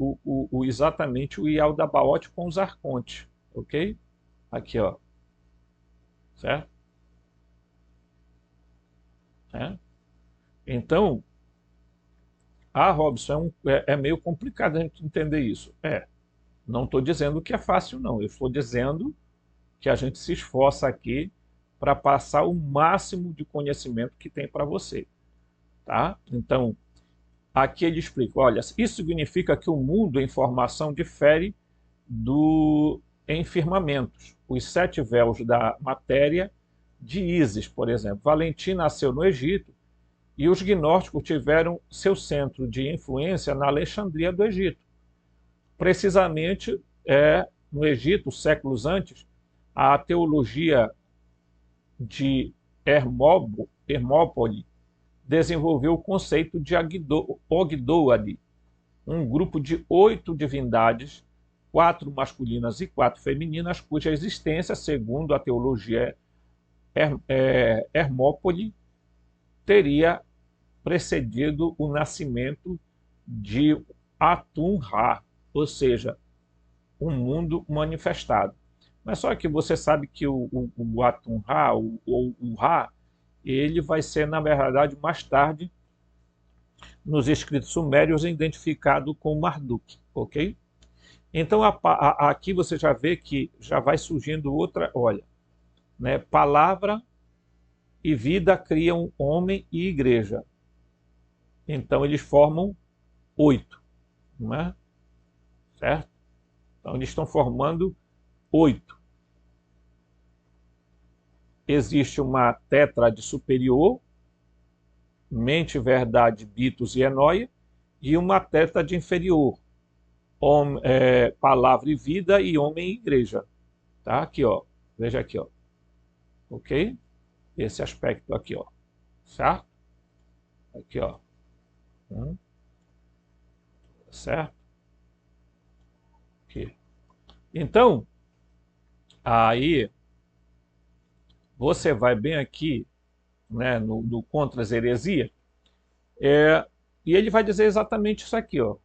exatamente o Ialdabaoth com os arcontes, ok? Aqui, ó, certo? Então, Robson, é meio complicado a gente entender isso. Não estou dizendo que é fácil, não. Eu estou dizendo que a gente se esforça aqui para passar o máximo de conhecimento que tem para você. Tá? Então, aqui ele explica, olha, isso significa que o mundo em formação difere em firmamentos. Os 7 véus da matéria de Ísis, por exemplo. Valentim nasceu no Egito e os gnósticos tiveram seu centro de influência na Alexandria do Egito. Precisamente no Egito, séculos antes, a teologia de Hermópole desenvolveu o conceito de Ogdoade, um grupo de 8 divindades, 4 masculinas e 4 femininas, cuja existência, segundo a teologia Hermópole, teria precedido o nascimento de Atum-Ra, ou seja, um mundo manifestado. Mas só que você sabe que o Atum-Ra, ou o Ra, ele vai ser, na verdade, mais tarde, nos escritos sumérios, identificado com Marduk, ok? Então, aqui você já vê que já vai surgindo outra, olha, né? Palavra e vida criam homem e igreja. Então, eles formam 8, não é? Certo? Então, eles estão formando 8. Existe uma tétrade superior, mente, verdade, bitos e enóia, e uma tétrade inferior, palavra e vida e homem e igreja. Tá? Aqui, ó. Veja aqui, ó. Ok? Esse aspecto aqui, ó. Certo? Aqui, ó. Certo? Aqui. Então, aí você vai bem aqui, né, no Contra as Heresias, e ele vai dizer exatamente isso aqui, ó.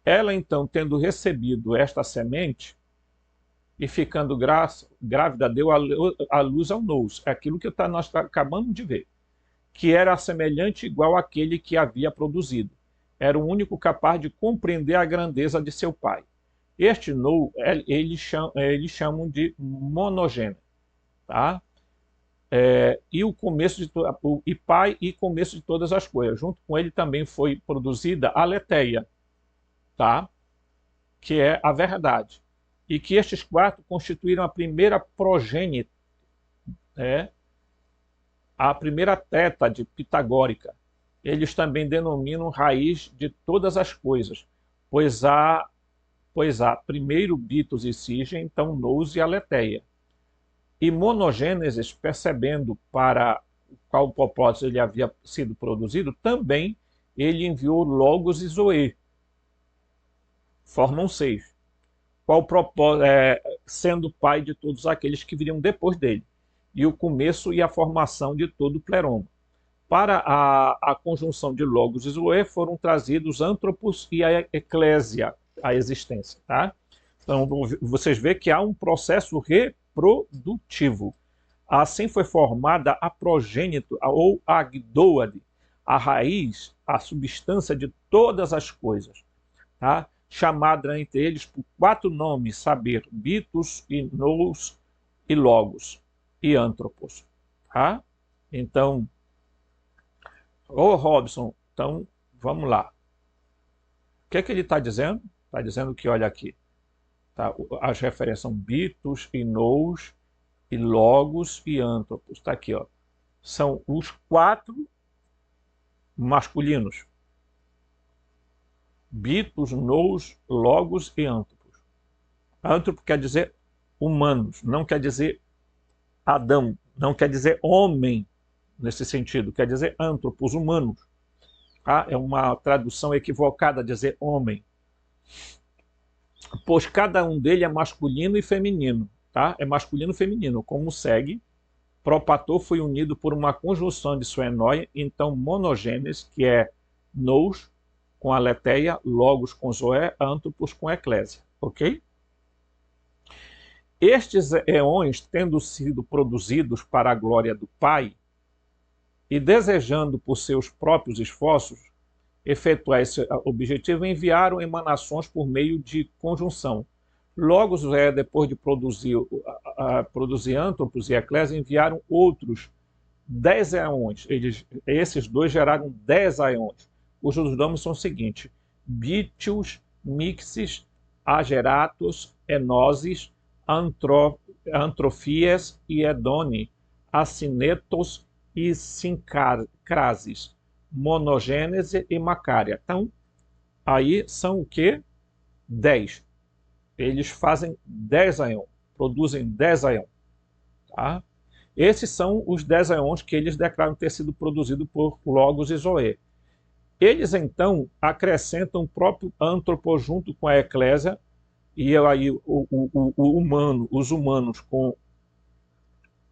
Ela, então, tendo recebido esta semente e ficando grávida, deu a luz ao nous. É aquilo que nós acabamos de ver. Que era semelhante igual àquele que havia produzido. Era o único capaz de compreender a grandeza de seu pai. Este nous, eles chamam de monogênese. Tá? E o começo e pai e começo de todas as coisas. Junto com ele também foi produzida a aletheia, tá? Que é a verdade. E que estes 4 constituíram a primeira progênie, a primeira tétrade pitagórica. Eles também denominam raiz de todas as coisas, pois há primeiro bitos e sige, então nous e aletheia. E monogênesis, percebendo para qual propósito ele havia sido produzido, também ele enviou logos e zoe. Formam 6. Qual propósito, sendo pai de todos aqueles que viriam depois dele, e o começo e a formação de todo o pleroma. Para a conjunção de logos e zoe foram trazidos antropos e a eclésia, a existência. Tá? Então, vocês veem que há um processo reprodutivo. Assim foi formada a progênito, ou a agdóade, a raiz, a substância de todas as coisas. Tá? Chamada entre eles por 4 nomes, saber, bitos, e nous, e logos, e antropos. Tá? Então, Robson, então, vamos lá. O que é que ele está dizendo? Está dizendo que, olha aqui, tá? As referências são bitos, e nous, e logos, e antropos. Está aqui, ó. São os 4 masculinos. Bitos, nous, logos e antropos. Antropo quer dizer humanos, não quer dizer Adão, não quer dizer homem nesse sentido, quer dizer antropos, humanos. Tá? É uma tradução equivocada dizer homem. Pois cada um dele é masculino e feminino. Tá? É masculino e feminino, como segue. Propator foi unido por uma conjunção de sua enóia, então monogênese, que é nous, com aletheia, logos com zoé, antropos com eclésia. Ok? Estes éons, tendo sido produzidos para a glória do Pai, e desejando por seus próprios esforços efetuar esse objetivo, enviaram emanações por meio de conjunção. Logo, depois de produzir antropos e eclésia, enviaram outros 10 éons. Esses 2 geraram 10 éons, cujos nomes são os seguintes: Bitius, Mixes, Ageratos, Enoses, Antrofias e Edoni, Acinetos e Sincrases, Monogênese e Macária. Então, aí são o quê? 10. Eles fazem 10 éons, produzem 10 éons. Tá? Esses são os 10 éons que eles declaram ter sido produzidos por Logos e Zoé. Eles, então, acrescentam o próprio antropo junto com a eclésia, e aí os humanos com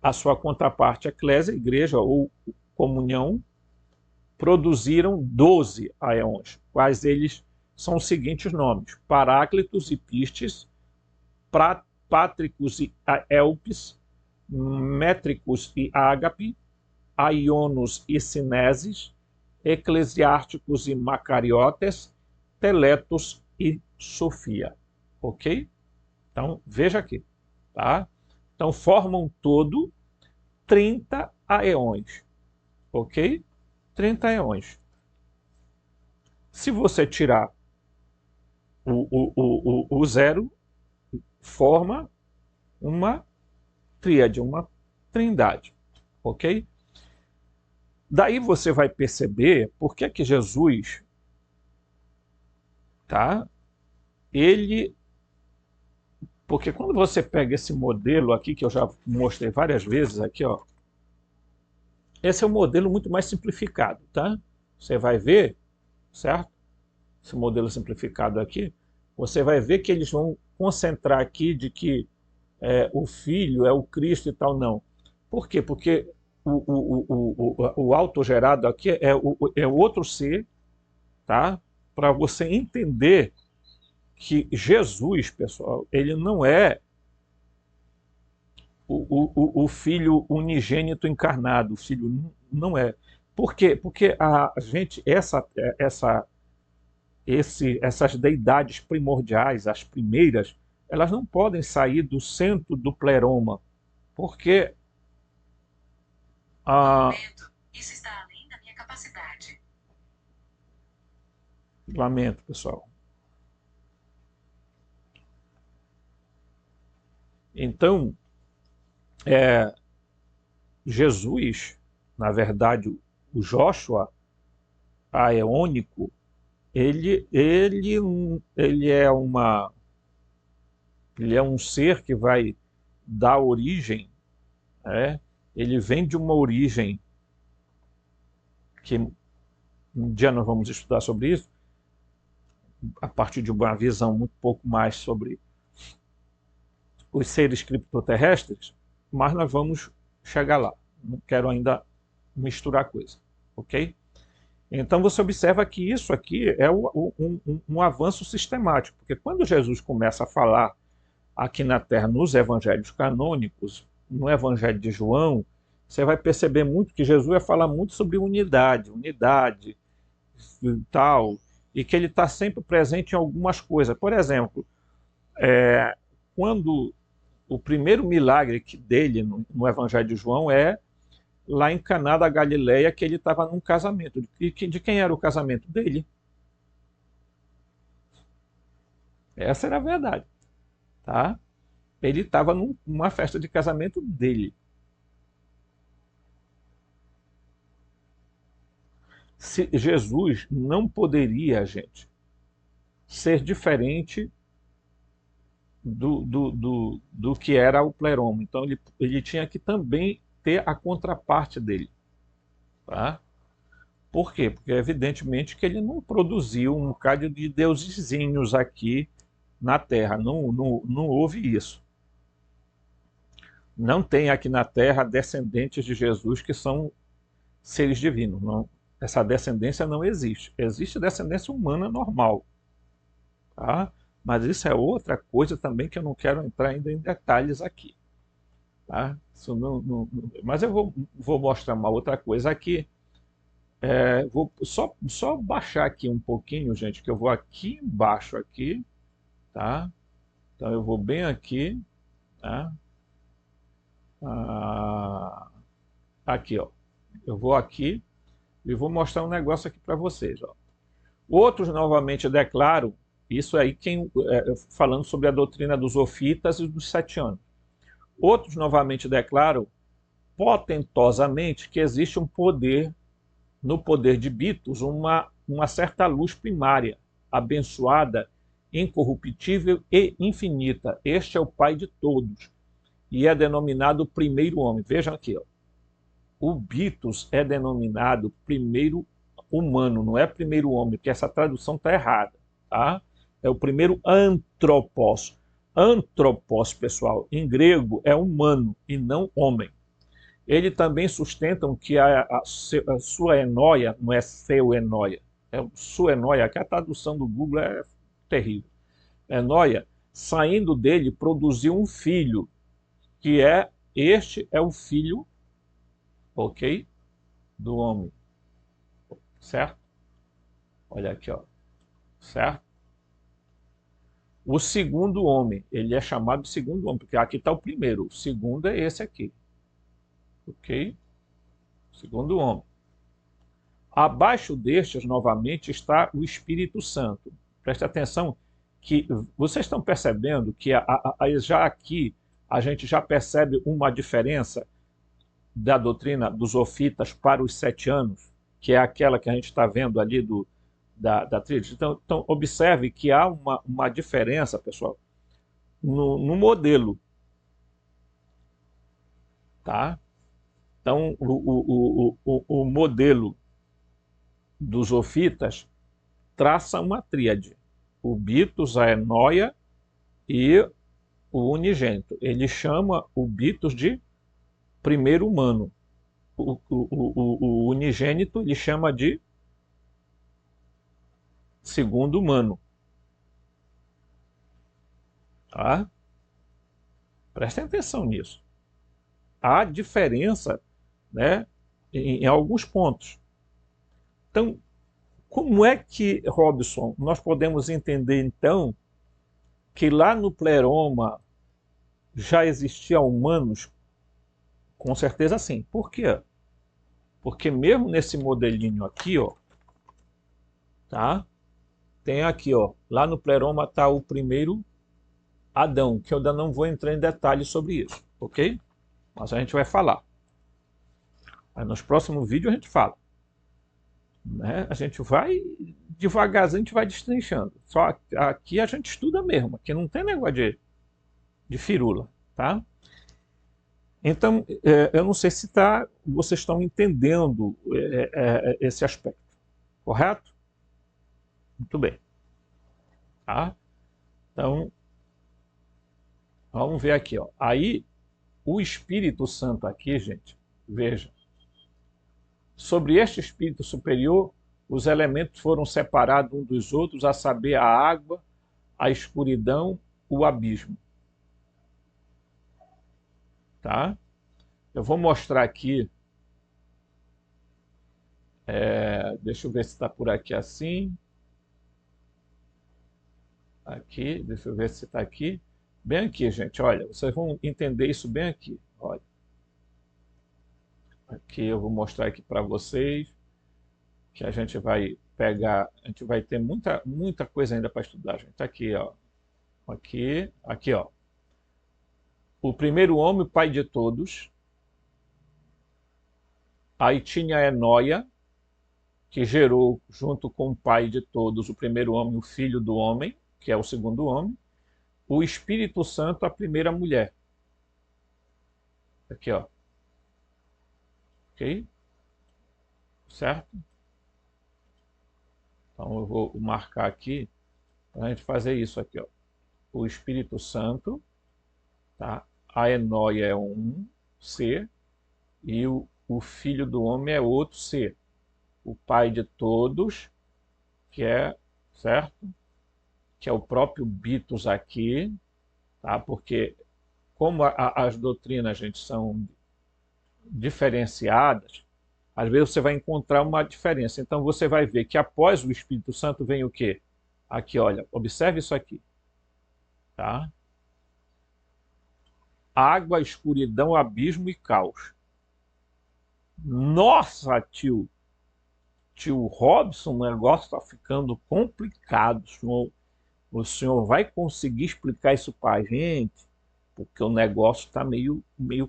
a sua contraparte, a eclésia, igreja ou comunhão, produziram 12 éons, quais eles são os seguintes nomes: Paráclitos e Pistes, Pátricos e Elpis, Métricos e Ágape, Aionos e Sineses, Eclesiásticos e Macariotes, Teletos e Sofia, ok? Então, veja aqui, tá? Então, formam todo 30 aeões, ok? 30 aeões. Se você tirar o zero, forma uma tríade, uma trindade, ok? Daí você vai perceber por que que Jesus, tá? Ele, porque quando você pega esse modelo aqui, que eu já mostrei várias vezes aqui, ó, esse é um modelo muito mais simplificado, tá? Você vai ver, certo? Esse modelo simplificado aqui, você vai ver que eles vão concentrar aqui de que o Filho é o Cristo e tal, não. Por quê? Porque o autogerado aqui é outro ser, tá? Para você entender que Jesus, pessoal, ele não é o Filho unigênito encarnado, o Filho não é. Por quê? Porque a gente, essas deidades primordiais, as primeiras, elas não podem sair do centro do pleroma, porque a... Isso está além da minha capacidade. Lamento, pessoal. Então, Jesus, na verdade, o Joshua aeônico, ele é um ser que vai dar origem, né? Ele vem de uma origem que um dia nós vamos estudar sobre isso, a partir de uma visão muito pouco mais sobre os seres criptoterrestres, mas nós vamos chegar lá. Não quero ainda misturar coisa, ok? Então você observa que isso aqui é um avanço sistemático, porque quando Jesus começa a falar aqui na Terra, nos evangelhos canônicos, no Evangelho de João, você vai perceber muito que Jesus vai falar muito sobre unidade e tal, e que ele está sempre presente em algumas coisas. Por exemplo, quando o primeiro milagre dele no Evangelho de João é lá em Caná da Galileia, que ele estava num casamento. De quem era o casamento? Dele. Essa era a verdade, tá? Ele estava numa festa de casamento dele. Jesus não poderia, gente, ser diferente do que era o pleroma. Então ele tinha que também ter a contraparte dele. Tá? Por quê? Porque evidentemente que ele não produziu um bocado de deusezinhos aqui na Terra. Não houve isso. Não tem aqui na Terra descendentes de Jesus que são seres divinos. Não, essa descendência não existe. Existe descendência humana normal. Tá? Mas isso é outra coisa também que eu não quero entrar ainda em detalhes aqui. Tá? Isso mas eu vou mostrar uma outra coisa aqui. Vou só baixar aqui um pouquinho, gente, que eu vou aqui embaixo aqui, tá? Então eu vou bem aqui, tá? Aqui, ó. Eu vou aqui e vou mostrar um negócio aqui para vocês, ó. Outros novamente declaram, isso aí falando sobre a doutrina dos ofitas e dos setianos. Outros novamente declaram potentosamente que existe um poder, no poder de Bitos, uma certa luz primária, abençoada, incorruptível e infinita. Este é o Pai de todos e é denominado primeiro homem. Vejam aqui, ó. O Bitos é denominado primeiro humano, não é primeiro homem, porque essa tradução está errada, tá? É o primeiro antropos. Antropos, pessoal, em grego é humano e não homem. Eles também sustentam que a sua enóia não é seu enóia, é sua enóia, que a tradução do Google é terrível. Enóia, saindo dele, produziu um filho, que este é o filho, ok, do homem, certo? Olha aqui, ó, certo? O segundo homem, ele é chamado de segundo homem, porque aqui está o primeiro, o segundo é esse aqui, ok? Segundo homem. Abaixo destes, novamente, está o Espírito Santo. Preste atenção que vocês estão percebendo que já aqui a gente já percebe uma diferença da doutrina dos ofitas para os 7 anos, que é aquela que a gente está vendo ali da tríade. Então, observe que há uma diferença, pessoal, no modelo. Tá? Então, o modelo dos ofitas traça uma tríade. O Bitos, a Enóia e o unigênito. Ele chama o Bitos de primeiro humano. O unigênito ele chama de segundo humano. Tá? Prestem atenção nisso. Há diferença, né, em alguns pontos. Então, como é que, Robson, nós podemos entender, então, que lá no Pleroma já existia humanos? Com certeza sim. Por quê? Porque mesmo nesse modelinho aqui, ó, tá? Tem aqui, ó, lá no Pleroma está o primeiro Adão, que eu ainda não vou entrar em detalhes sobre isso, ok? Mas a gente vai falar. Aí nos próximos vídeos a gente fala. Né? A gente vai devagarzinho, a gente vai destrinchando. Só aqui a gente estuda mesmo, aqui não tem negócio de firula, tá? Então, eu não sei se vocês estão entendendo esse aspecto, correto? Muito bem. Tá? Então, vamos ver aqui. Ó. Aí, o Espírito Santo aqui, gente, veja. Sobre este Espírito superior, os elementos foram separados uns dos outros, a saber, a água, a escuridão, o abismo. Tá? Eu vou mostrar aqui. Deixa eu ver se está por aqui assim. Aqui, deixa eu ver se está aqui. Bem aqui, gente, olha, vocês vão entender isso bem aqui. Olha. Aqui eu vou mostrar aqui para vocês, que a gente vai pegar, a gente vai ter muita coisa ainda para estudar, gente. Aqui, ó. Aqui, ó. O primeiro homem, o pai de todos. Aí tinha Enóia, que gerou, junto com o pai de todos, o primeiro homem, o filho do homem, que é o segundo homem. O Espírito Santo, a primeira mulher. Aqui, ó. Ok? Certo? Então eu vou marcar aqui para a gente fazer isso aqui, ó. O Espírito Santo, tá? A Enóia é um ser e o Filho do Homem é outro ser. O Pai de todos, que é, certo? Que é o próprio Bitos aqui, tá? Porque como as doutrinas, gente, são diferenciadas, às vezes você vai encontrar uma diferença. Então você vai ver que após o Espírito Santo vem o quê? Aqui, olha, observe isso aqui. Tá? Água, escuridão, abismo e caos. Nossa, tio Robson, o negócio está ficando complicado. O senhor vai conseguir explicar isso para a gente? Porque o negócio está meio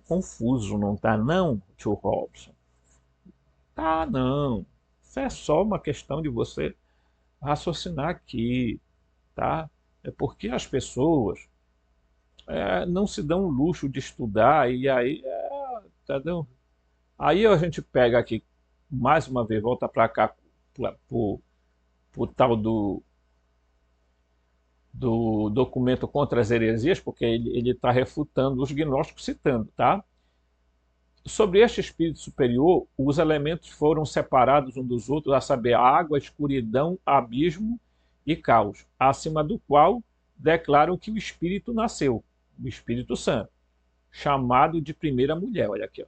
confuso, não está não, tio Robson? Tá, não. Isso é só uma questão de você raciocinar aqui, tá? É porque as pessoas não se dão o luxo de estudar e aí, entendeu? Aí a gente pega aqui, mais uma vez, volta para cá, para o tal do documento contra as heresias, porque ele está refutando os gnósticos citando, tá? Sobre este espírito superior, os elementos foram separados uns dos outros, a saber, a água, a escuridão, abismo e caos, acima do qual declaram que o espírito nasceu, o Espírito Santo, chamado de primeira mulher. Olha aqui, ó.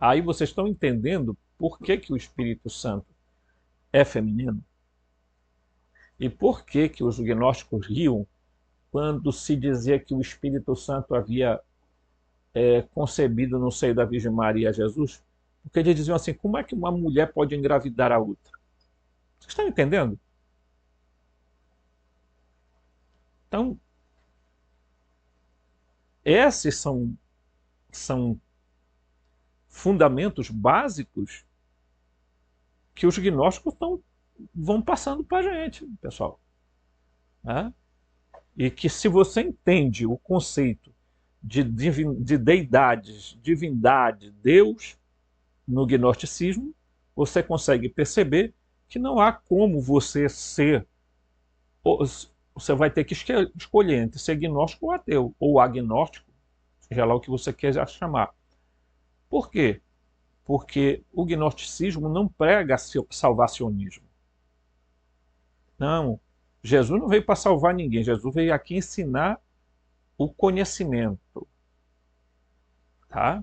Aí vocês estão entendendo por que o Espírito Santo é feminino? E por que que os gnósticos riam quando se dizia que o Espírito Santo havia concebido no seio da Virgem Maria Jesus? Porque eles diziam assim, como é que uma mulher pode engravidar a outra? Vocês estão entendendo? Então, esses são fundamentos básicos que os gnósticos vão passando para a gente, pessoal. Né? E que se você entende o conceito de deidades, divindade, Deus, no gnosticismo, você consegue perceber que não há como você ser. Você vai ter que escolher entre ser gnóstico ou ateu, ou agnóstico, seja lá o que você quiser chamar. Por quê? Porque o gnosticismo não prega salvacionismo. Não, Jesus não veio para salvar ninguém, Jesus veio aqui ensinar o conhecimento. Tá?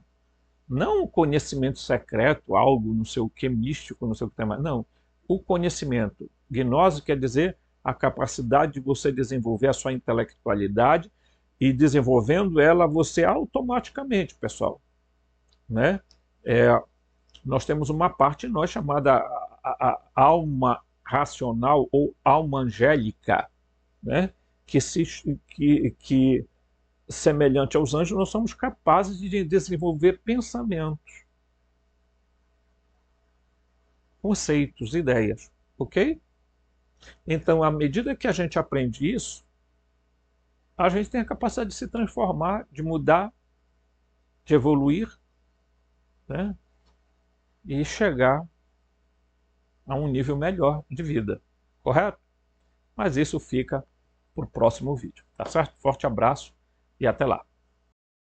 Não o conhecimento secreto, algo não sei o que, místico, não sei o que tem mais. Não, o conhecimento. Gnose quer dizer a capacidade de você desenvolver a sua intelectualidade e desenvolvendo ela você automaticamente, pessoal. Né? Nós temos uma parte em nós chamada a alma racional ou alma angélica, né? que semelhante aos anjos, nós somos capazes de desenvolver pensamentos, conceitos, ideias, ok? Então, à medida que a gente aprende isso, a gente tem a capacidade de se transformar, de mudar, de evoluir, né? E chegar a um nível melhor de vida, correto? Mas isso fica para o próximo vídeo, tá certo? Forte abraço e até lá.